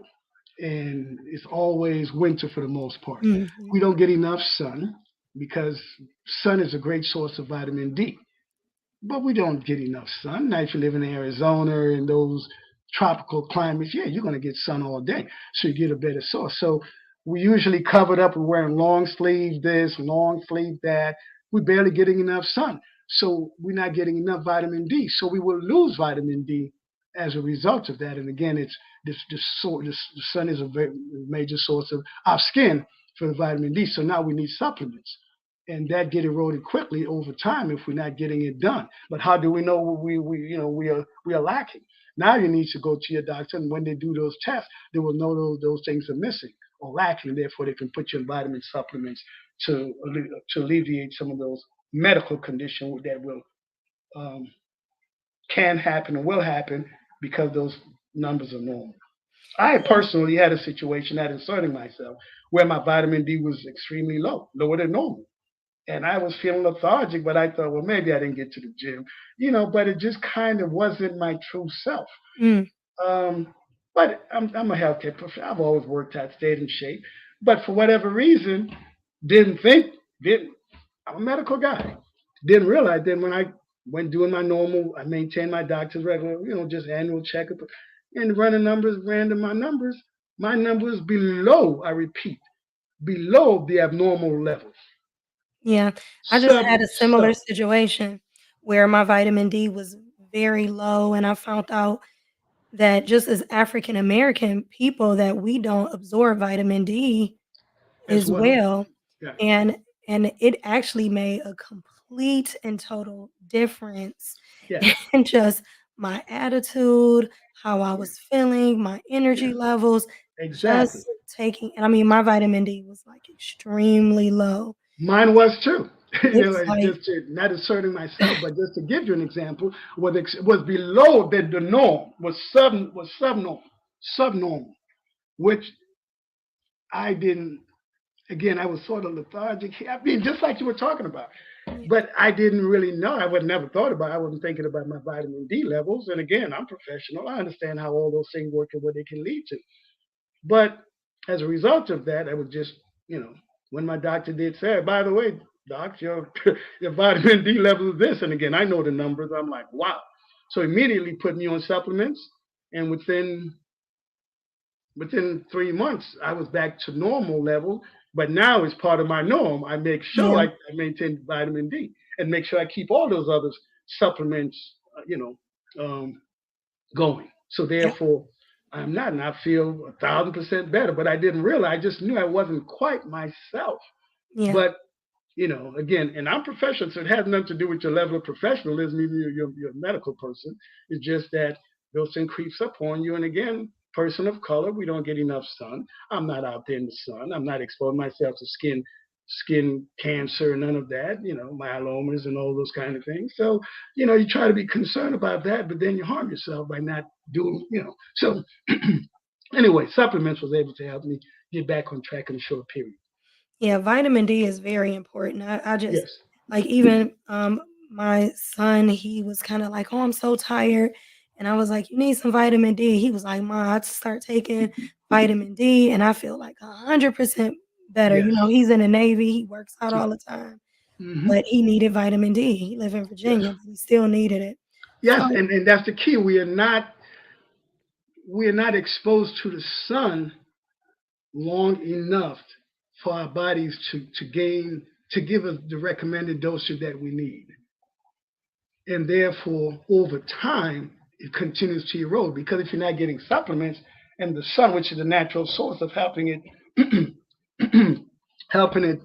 and it's always winter for the most part. Mhm. We don't get enough sun because sun is a great source of vitamin D, but we don't get enough sun. Now, if you live in Arizona and those tropical climates, yeah, you're going to get sun all day, so you get a better source. So we usually covered up and wearing long sleeve this, long sleeve that. We're barely getting enough sun, so we're not getting enough vitamin D. So we will lose vitamin D as a result of that. And again, it's the sun is a very major source of our skin for the vitamin D. So now we need supplements, and that get eroded quickly over time if we're not getting it done. But how do we know we are lacking? Now you need to go to your doctor, and when they do those tests, they will know those things are missing or lacking. Therefore, they can put you in vitamin supplements to alleviate some of those medical conditions that will um, can happen and will happen because those numbers are normal. I personally had a situation at inserting myself where my vitamin D was extremely low, lower than normal. And I was feeling lethargic, but I thought, well, maybe I didn't get to the gym, but it just kind of wasn't my true self. Mm. Um, but I'm a healthcare professional. I've always worked out, stayed in shape. But for whatever reason, didn't think, didn't, I'm a medical guy. Didn't realize then when I went doing my normal, I maintained my doctor's regular, just annual checkup and running numbers, random my numbers below, I repeat, below the abnormal levels. Yeah, I just Sub, had a similar sub. situation where my vitamin D was very low, and I found out that just as African American people that we don't absorb vitamin D As as well. well, Yeah, and it actually made a complete and total difference yeah, in just my attitude, how I yeah, was feeling, my yeah. energy levels, Exactly. just taking and I mean, my vitamin D was, like, extremely low. Mine was too. It's It's like just not asserting myself, but just to give you an example, was below the norm, was subnormal, which I didn't. Again, I was sort of lethargic. I mean, just like you were talking about, yeah, but I didn't really know. I would never thought about. I wasn't thinking about my vitamin D levels. And again, I'm professional. I understand how all those things work and what they can lead to. But as a result of that, I was just, when my doctor did say, by the way, doc, your your vitamin D level is this, and again, I know the numbers. I'm like, wow. So immediately put me on supplements, and within 3 months, I was back to normal level. But now, as part of my norm, I make sure yeah, I maintain vitamin D and make sure I keep all those other supplements, going. So yeah, therefore, I'm not, and I feel 1,000% better. But I didn't realize. I just knew I wasn't quite myself. yeah, But again, and I'm professional, so it has nothing to do with your level of professionalism, even you're a medical person. It's just that those things creeps up on you. And again, person of color, we don't get enough sun. I'm not out there in the sun. I'm not exposing myself to skin cancer, none of that, myelomas and all those kind of things. So, you try to be concerned about that, but then you harm yourself by not doing. So anyway, supplements was able to help me get back on track in a short period. Yeah, vitamin D is very important. I just Yes. like even my son, he was kind of like, "Oh, I'm so tired." And I was like, "You need some vitamin D." He was like, "Ma, I start taking vitamin D and I feel like 100% better." Yes. He's in the Navy, he works out See. all the time, Hmm. but he needed vitamin D. He live in Yes. Virginia, but he still needed it. Yes, So, and that's the key. We are not exposed to the sun long enough for our bodies to give us the recommended dosage that we need. And therefore, over time, it continues to erode because if you're not getting supplements and the sun, which is the natural source of helping it, helping it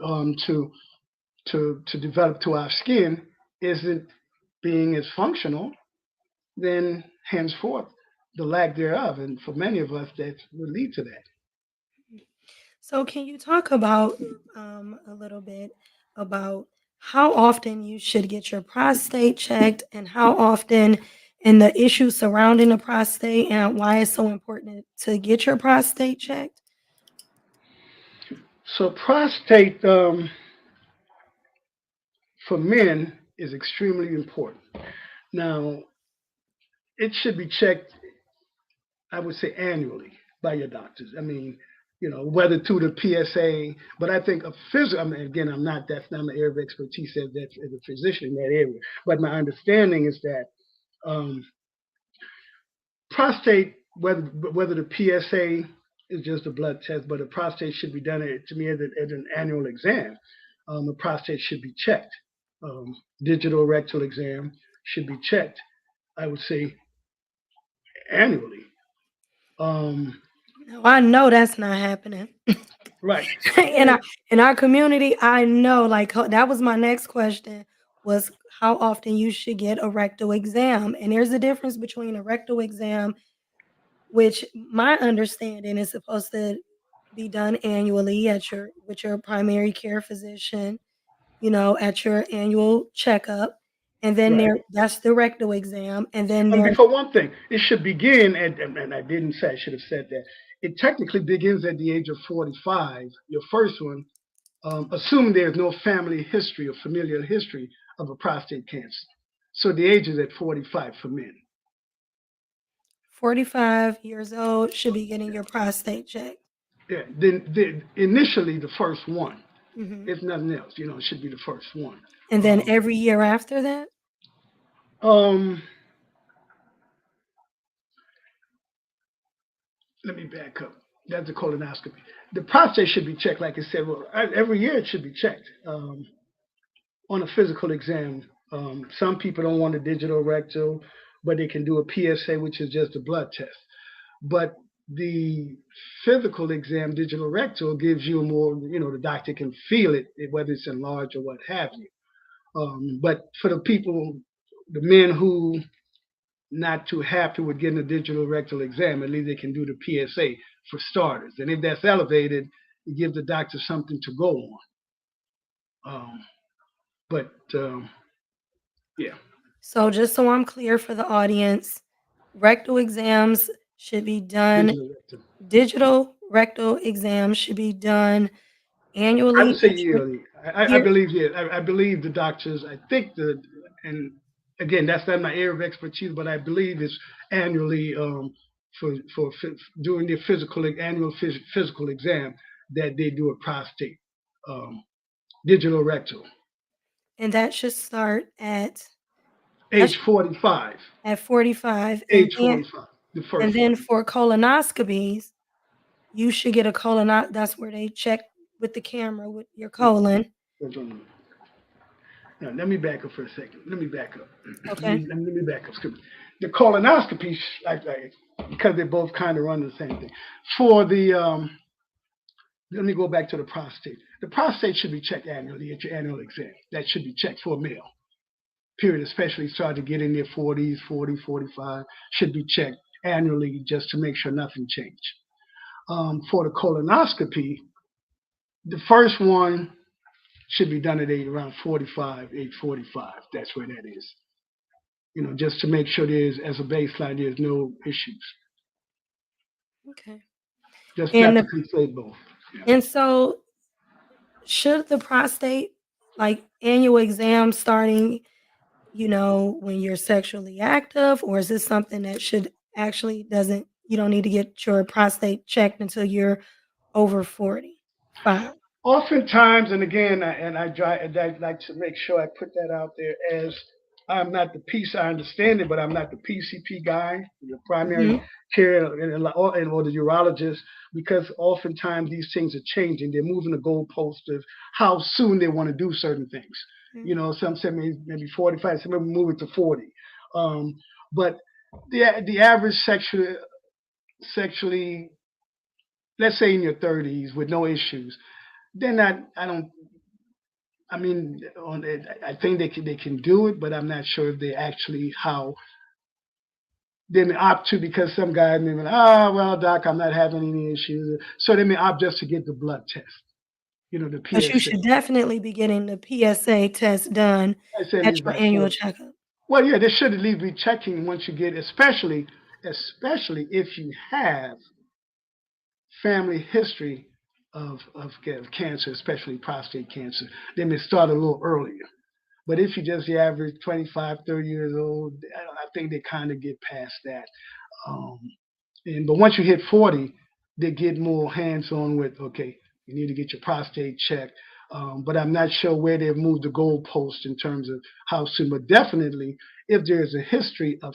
to develop to our skin, isn't being as functional, then henceforth the lack thereof, and for many of us, that will lead to that. so, can you talk about a little bit about how often you should get your prostate checked and how often and the issues surrounding the prostate and why it's so important to get your prostate checked? So prostate for men is extremely important. Now, it should be checked, I would say, annually by your doctors. I mean, whether through the PSA, but I think a physical, I mean, again, that's not my area of expertise as a physician in that area. But my understanding is that um, prostate, whether the PSA is just a blood test, but a prostate should be done, to me, as an annual exam. The prostate should be checked. Digital rectal exam should be checked, I would say, annually. Um, Now, I know that's not happening. right. in our And in our community, I know like that was my next question was how often you should get a rectal exam. And there's a difference between a rectal exam, which my understanding is supposed to be done annually at your with your primary care physician, at your annual checkup. And then right. that's the rectal exam. And then there Before one thing, it should begin and I didn't say, I should have said that. It technically begins at the age of 45, your first one, assuming there's no family history or familial history of a prostate cancer. So the age is at 45 for men. 45 years old should be getting your prostate checked. Yeah. Then initially the first one, Hmm. if nothing else, it should be the first one. And then Um, every year after that? um, Let me back up. That's a colonoscopy. The prostate should be checked, like I said. Well, every year it should be checked on a physical exam. Some people don't want a digital rectal, but they can do a PSA, which is just a blood test. But the physical exam, digital rectal, gives you more. The doctor can feel it, whether it's enlarged or what have you. But for the men who not too happy with getting a digital rectal exam, at least they can do the PSA for starters. And if that's elevated, it gives the doctor something to go on. But yeah, So just so I'm clear for the audience, rectal exams should be done, digital rectal. digital rectal exams should be done I would annually say at your yearly. I year. believe, yeah. I believe the doctors. I think and again, that's not my area of expertise, but I believe it's annually for doing their annual physical exam that they do a prostate um, digital rectal. And that should start at that's Age 45. at 45. And Age then 45. The first one. for colonoscopies, you should get a that's where they check with the camera with your colon. Now, let me back up for a second. Let me back up. Let Okay. me, let me, let me back up. Excuse me. The colonoscopy, because they both kind of run the same thing. For the, let me go back to the prostate. The prostate should be checked annually at your annual exam. That should be checked for a male. period, especially start to get in their 40s, 40, 45, should be checked annually just to make sure nothing changed. For the colonoscopy, the first one should be done at age around 45, age 45. That's where that is. Just to make sure as a baseline, there's no issues. Okay. Just And that to say both. Yeah. and so should the prostate like annual exam starting, when you're sexually active, or is this something that should actually doesn't you don't need to get your prostate checked until you're over 45? Oftentimes, and again, I'd like to make sure I put that out there as I'm not the I understand it, but I'm not the PCP guy, the primary Mhm. care or the urologist, because oftentimes these things are changing. They're moving the goalpost of how soon they want to do certain things. Mm. Some say maybe 45, some maybe move it to 40. But the average sexually, let's say in your 30s with no issues, they're not. I mean, I think they can do it, but I'm not sure if they actually how they may opt to, because some guy may be like, well, doc, I'm not having any issues, so they may opt just to get the blood test, the But you PSA. should definitely be getting the PSA test done I say at at least your by annual 40. checkup. Well, yeah, they should at least be checking once you get, especially if you have family history of cancer, especially prostate cancer. They may start a little earlier. But if you just the average 25, 30 years old, I think they kind of get past that. Um, but once you hit 40, they get more hands-on with, okay, you need to get your prostate checked. But I'm not sure where they've moved the goalpost in terms of how soon. But definitely, if there's a history of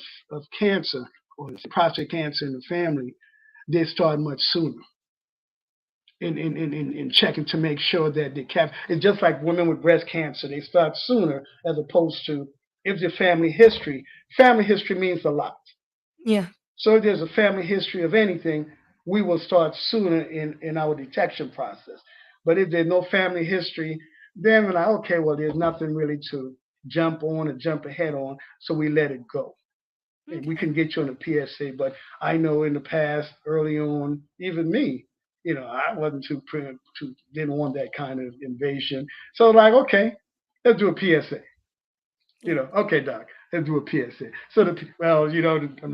cancer or prostate cancer in the family, they start much sooner in checking to make sure that they cap. It's just like women with breast cancer; they start sooner as opposed to if there's family history. Family history means a lot. Yeah. So if there's a family history of anything, we will start sooner in our detection process. But if there's no family history, then we're like, okay, well, there's nothing really to jump on or jump ahead on, so we let it go. And we Okay. can get you on a PSA, but I know in the past, early on, even me, I wasn't didn't want that kind of invasion. So like, okay, let's do a PSA. Yeah. Okay, doc, let's do a PSA. So my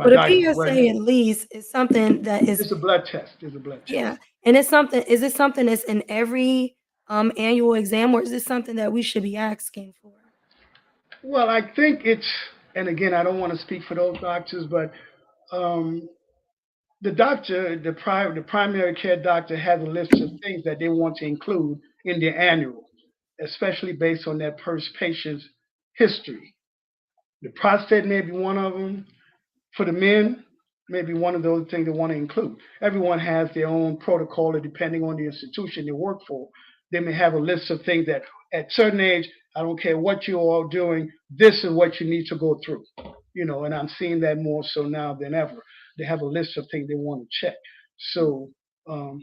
But a doctor, well, PSA at least is something that is, it's a blood test. It's a blood yeah, test. and it's something is it something that's in every, annual exam, or is this something that we should be asking for? Well, I think and again, I don't want to speak for those doctors, but um, the doctor, the primary care doctor, has a list of things that they want to include in their annual, especially based on that patient's history. The prostate may be one of them. For the men, maybe one of those things they want to include. Everyone has their own protocol, and depending on the institution they work for, they may have a list of things that at certain age, I don't care what you're all doing, this is what you need to go through. And I'm seeing that more so now than ever. They have a list of things they want to check. So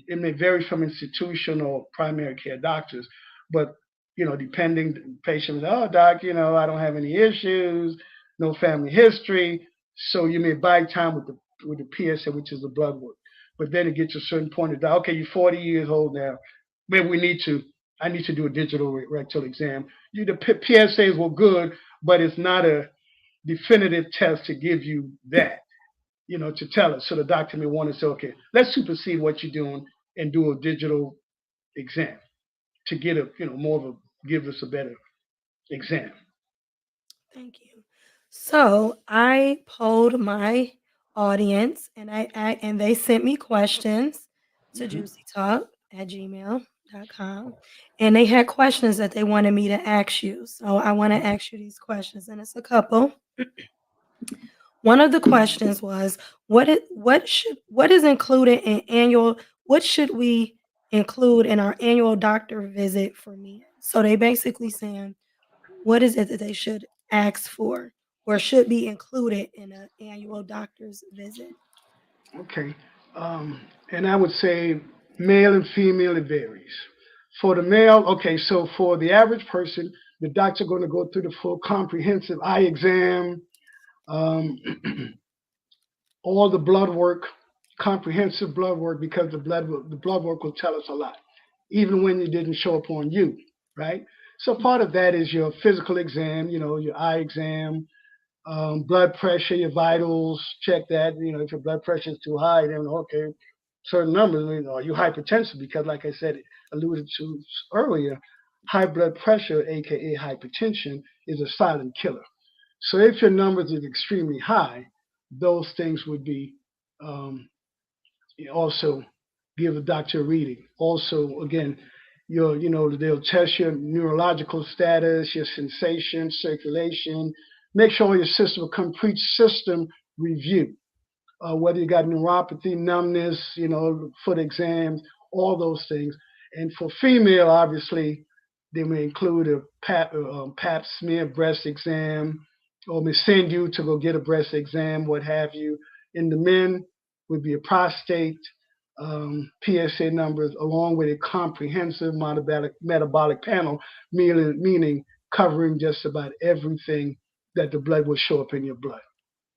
it may vary from institution or primary care doctors, but depending patients, oh doc, I don't have any issues, no family history, so you may buy time with the PSA, which is the blood work. But then it gets to a certain point of okay, you're 40 years old now. Maybe I need to do a digital rectal exam. The PSAs were good, but it's not a definitive test to give you that, to tell us. So the doctor may want to say, okay, let's supersede what you're doing and do a digital exam to get more of give us a better exam. Thank you. So I polled my audience, and and they sent me questions to Mm-hmm. juicytalk@gmail.com, and they had questions that they wanted me to ask you. So I want to ask you these questions, and it's a couple. One of the questions was, what is included in annual what should we include in our annual doctor visit for men? So they basically saying, what is it that they should ask for or should be included in an annual doctor's visit? Okay. And I would say male and female, it varies. For the male, okay, so for the average person, The doctor going to go through the full comprehensive eye exam, um, all the blood work, comprehensive blood work, because the blood work will tell us a lot, even when it didn't show up on you, right? So part of that is your physical exam, your eye exam, blood pressure, your vitals, check that. If your blood pressure is too high, then okay, certain numbers, are you hypertensive? Because like I said, alluded to earlier, high blood pressure, aka hypertension, is a silent killer. So if your numbers is extremely high, those things would be um, also give the doctor a reading. Also, again, they'll test your neurological status, your sensation, circulation. Make sure your system, a complete system review. Whether you got neuropathy, numbness, foot exams, all those things. And for female, obviously, they may include a pap smear, breast exam, or may send you to go get a breast exam, what have you. In the men, would be a prostate, PSA numbers, along with a comprehensive metabolic panel, meaning covering just about everything that the blood will show up in your blood.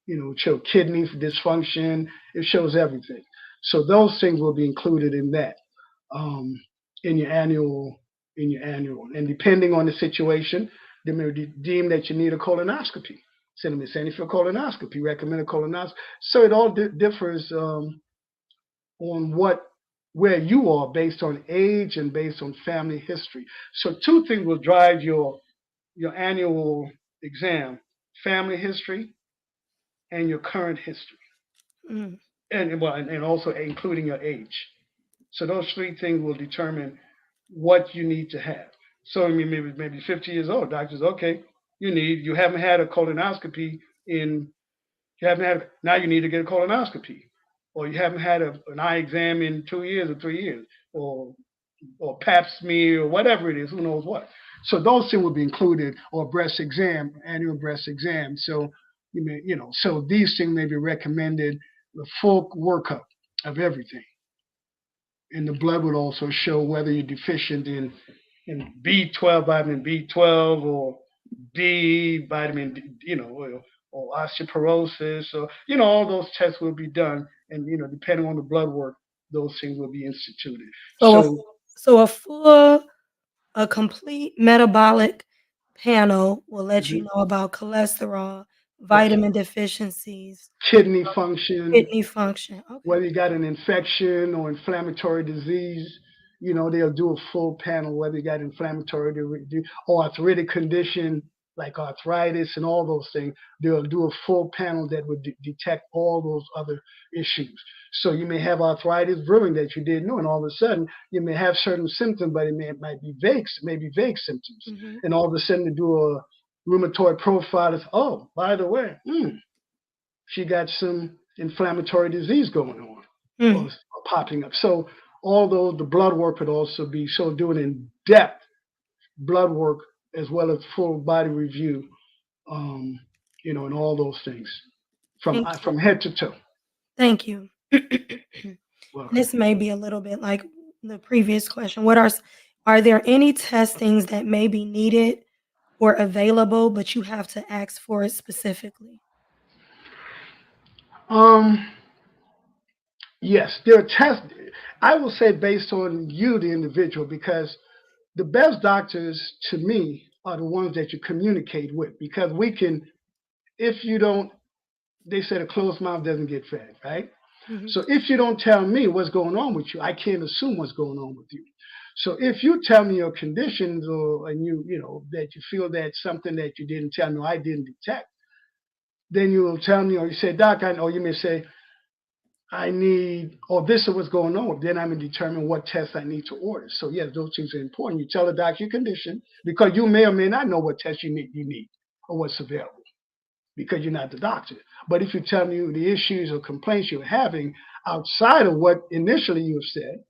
It shows kidney dysfunction. It shows everything. So those things will be included in that, um, in your annual. And depending on the situation, they may deem that you need a colonoscopy. Send them a for colonoscopy. Recommend a colonoscopy. So it all differs on where you are based on age and based on family history. So two things will drive your annual exam: family history and your current history, Mm. and also including your age. So those three things will determine what you need to have. So I mean, maybe 50 years old, doctors, okay, you haven't had a colonoscopy in you haven't had now you need to get a colonoscopy, or you haven't had an eye exam in 2 years or 3 years, or pap smear or whatever it is, who knows what. So those things will be included, or breast exam, annual breast exam. So so these things may be recommended, the full workup of everything. And the blood would also show whether you're deficient in B12, vitamin B12, or D, vitamin D, or osteoporosis, or all those tests will be done, and depending on the blood work, those things will be instituted. So a So so a full a complete metabolic panel will let you mhm, know about cholesterol, right, vitamin deficiencies, kidney function, kidney function. Okay. whether you got an infection or inflammatory disease, they'll do a full panel, whether you got inflammatory or arthritic condition like arthritis and all those things. They'll do a full panel that would detect all those other issues. So you may have arthritis brewing that you didn't know, and all of a sudden you may have certain symptoms, but it might be vague, maybe vague symptoms. Mm-hmm. And all of a sudden to do a rheumatoid profile is, oh, by the way, she got some inflammatory disease going on, Mm. or popping up. So although the blood work could also be so doing in depth blood work as well as full body review, um, and all those things Thank you. from head to toe. Thank you. Welcome. This may be a little bit like the previous question. Are there any testings that may be needed or available, but you have to ask for it specifically? Um, yes, there are tests. I will say based on you, the individual, because the best doctors to me are the ones that you communicate with, because we can, if you don't, they said a closed mouth doesn't get fed, right? Mhm. So if you don't tell me what's going on with you, I can't assume what's going on with you. So if you tell me your conditions, and that you feel that something that you didn't tell me, or I didn't detect, then you will tell me, or you say, Doc, or you may say, I need, or this is what's going on. Then I'm going to determine what tests I need to order. So yes, those things are important. You tell the doctor your condition, because you may or may not know what test you need or what's available, because you're not the doctor. But if you tell me the issues or complaints you're having outside of what initially you have said,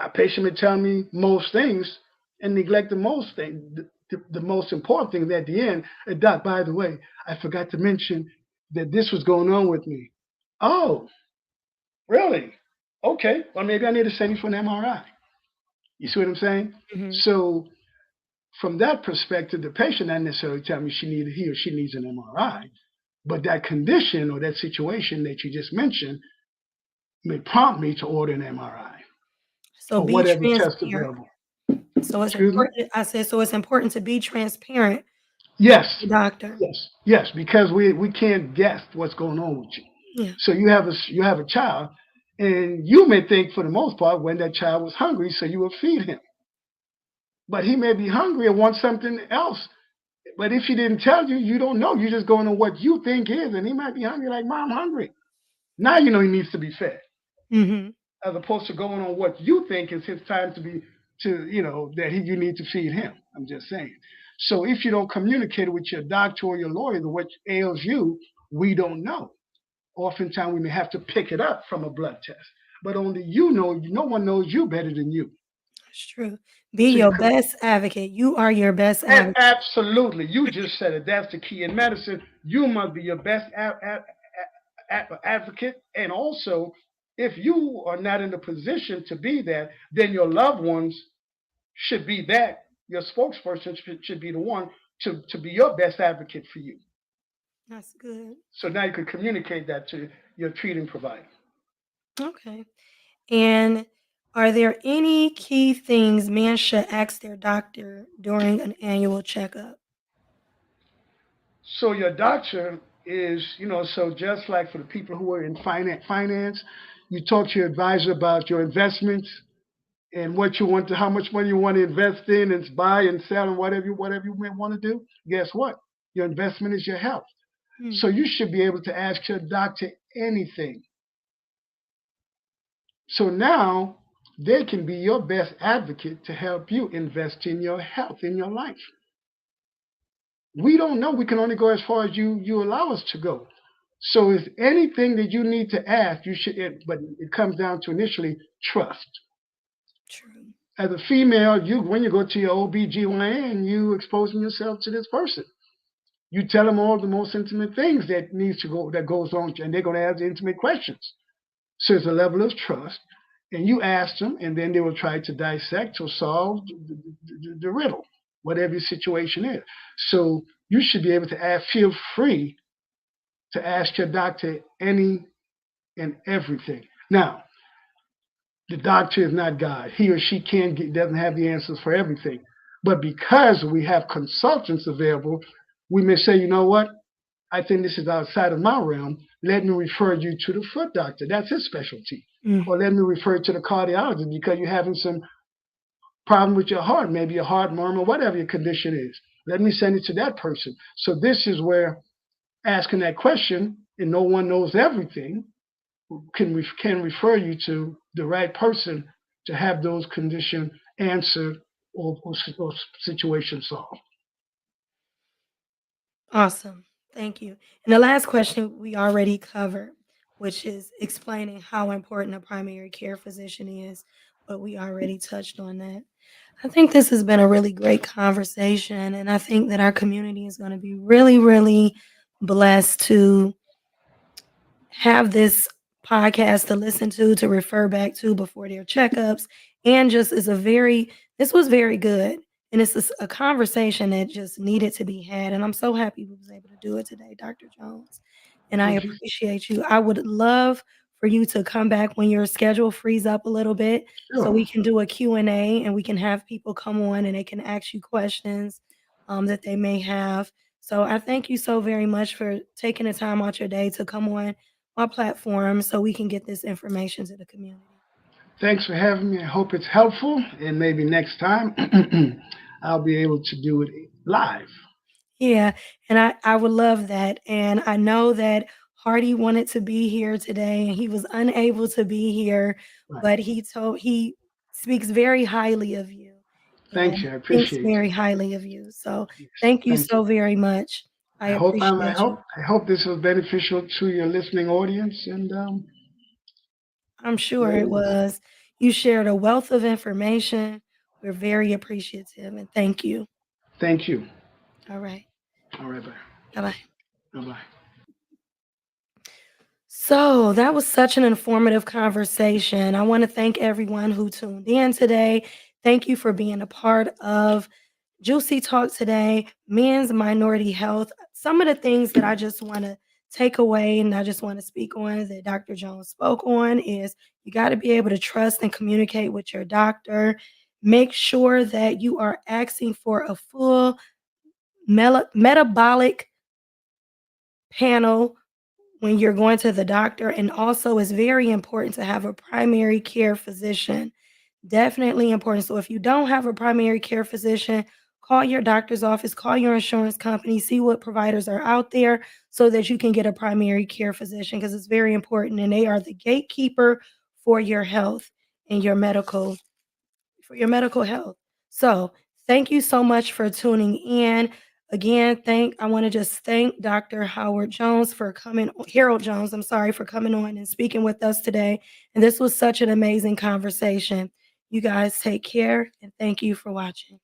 a patient may tell me most things and neglect the most thing, the most important thing at the end. Doc, by the way, I forgot to mention that this was going on with me. Oh, really? Okay. Well, maybe I need to send you for an MRI. You see what I'm saying? Mhm. So From that perspective, the patient not necessarily tell me he or she needs an MRI, but that condition or that situation that you just mentioned may prompt me to order an MRI So or be whatever test transparent. available. So it's Excuse me? important. I said, so it's important to be transparent with Yes, the doctor. yes, because we can't guess what's going on with you. Yeah. So you have a child, and you may think for the most part when that child was hungry, so you will feed him. But he may be hungry and want something else. But if he didn't tell you, you don't know. You're just going on what you think is, and he might be hungry like, Mom, I'm hungry. Now you know he needs to be fed, Mm-hmm. as opposed to going on what you think is his time that you need to feed him. I'm just saying. So if you don't communicate with your doctor or your lawyer what ails you, we don't know. Oftentimes we may have to pick it up from a blood test, but only you know. No one knows you better than you. That's true. Be So you your come, best advocate. You are your best and advocate. absolutely, you just said it. That's the key in medicine. You must be your best advocate, and also, if you are not in a position to be that, then your loved ones should be that. Your spokesperson should be the one to be your best advocate for you. That's good. So now you can communicate that to your treating provider. Okay. And are there any key things men should ask their doctor during an annual checkup? So your doctor so just like for the people who are in finance, you talk to your advisor about your investments and how much money you want to invest in and buy and sell and whatever you may want to do. Guess what? Your investment is your health. Hmm. So you should be able to ask your doctor anything. So now they can be your best advocate to help you invest in your health, in your life. We don't know. We can only go as far as you allow us to go. So if anything that you need to ask, but it comes down to initially trust. True. As a female, when you go to your OBGYN, you exposing yourself to this person. You tell them all the most intimate things that goes on, and they're going to ask the intimate questions. So it's a level of trust, and you ask them, and then they will try to dissect or solve the riddle, whatever your situation is. So you should be able to feel free to ask your doctor any and everything. Now, the doctor is not God. He or she doesn't have the answers for everything. But because we have consultants available, we may say, you know what? I think this is outside of my realm. Let me refer you to the foot doctor. That's his specialty. Or let me refer you to the cardiologist because you're having some problem with your heart, maybe a heart murmur, whatever your condition is. Let me send it to that person. So this is where asking that question, and no one knows everything, can refer you to the right person to have those conditions answered or situation solved. Awesome. Thank you. And the last question we already covered, which is explaining how important a primary care physician is, but we already touched on that. I think this has been a really great conversation, and I think that our community is going to be really, really blessed to have this podcast to listen to refer back to before their checkups, and just this was very good. And it's a conversation that just needed to be had. And I'm so happy we was able to do it today, Dr. Jones. And I Thank you. appreciate you. I would love for you to come back when your schedule frees up a little bit so Sure. we can do a Q&A and we can have people come on and they can ask you questions that they may have. So I thank you so very much for taking the time out your day to come on my platform so we can get this information to the community. Thanks for having me. I hope it's helpful, and maybe next time I'll be able to do it live. Yeah, and I would love that. And I know that Hardy wanted to be here today and he was unable to be here, Right. but he speaks very highly of you Thank and you. I thinks appreciate very you. highly of you. So Yes. thank you Thank you. so very much. I appreciate you. I hope this was beneficial to your listening audience, and I'm sure it was. You shared a wealth of information. We're very appreciative and thank you. thank you. All right. All right, bye. Bye-bye. Bye bye. So that was such an informative conversation. I want to thank everyone who tuned in today. Thank you for being a part of juicy talk today, men's minority health. Some of the things that I just want to take away and I just want to speak on that Dr. Jones spoke on is you got to be able to trust and communicate with your doctor. Make sure that you are asking for a full metabolic panel when you're going to the doctor. And also, it's very important to have a primary care physician. Definitely important. So if you don't have a primary care physician, call your doctor's office, call your insurance company, see what providers are out there so that you can get a primary care physician because it's very important and they are the gatekeeper for your health and your medical health. So, thank you so much for tuning in. Again, I want to just thank Dr. Harold Jones, I'm sorry, for coming on and speaking with us today. And this was such an amazing conversation. You guys take care and thank you for watching.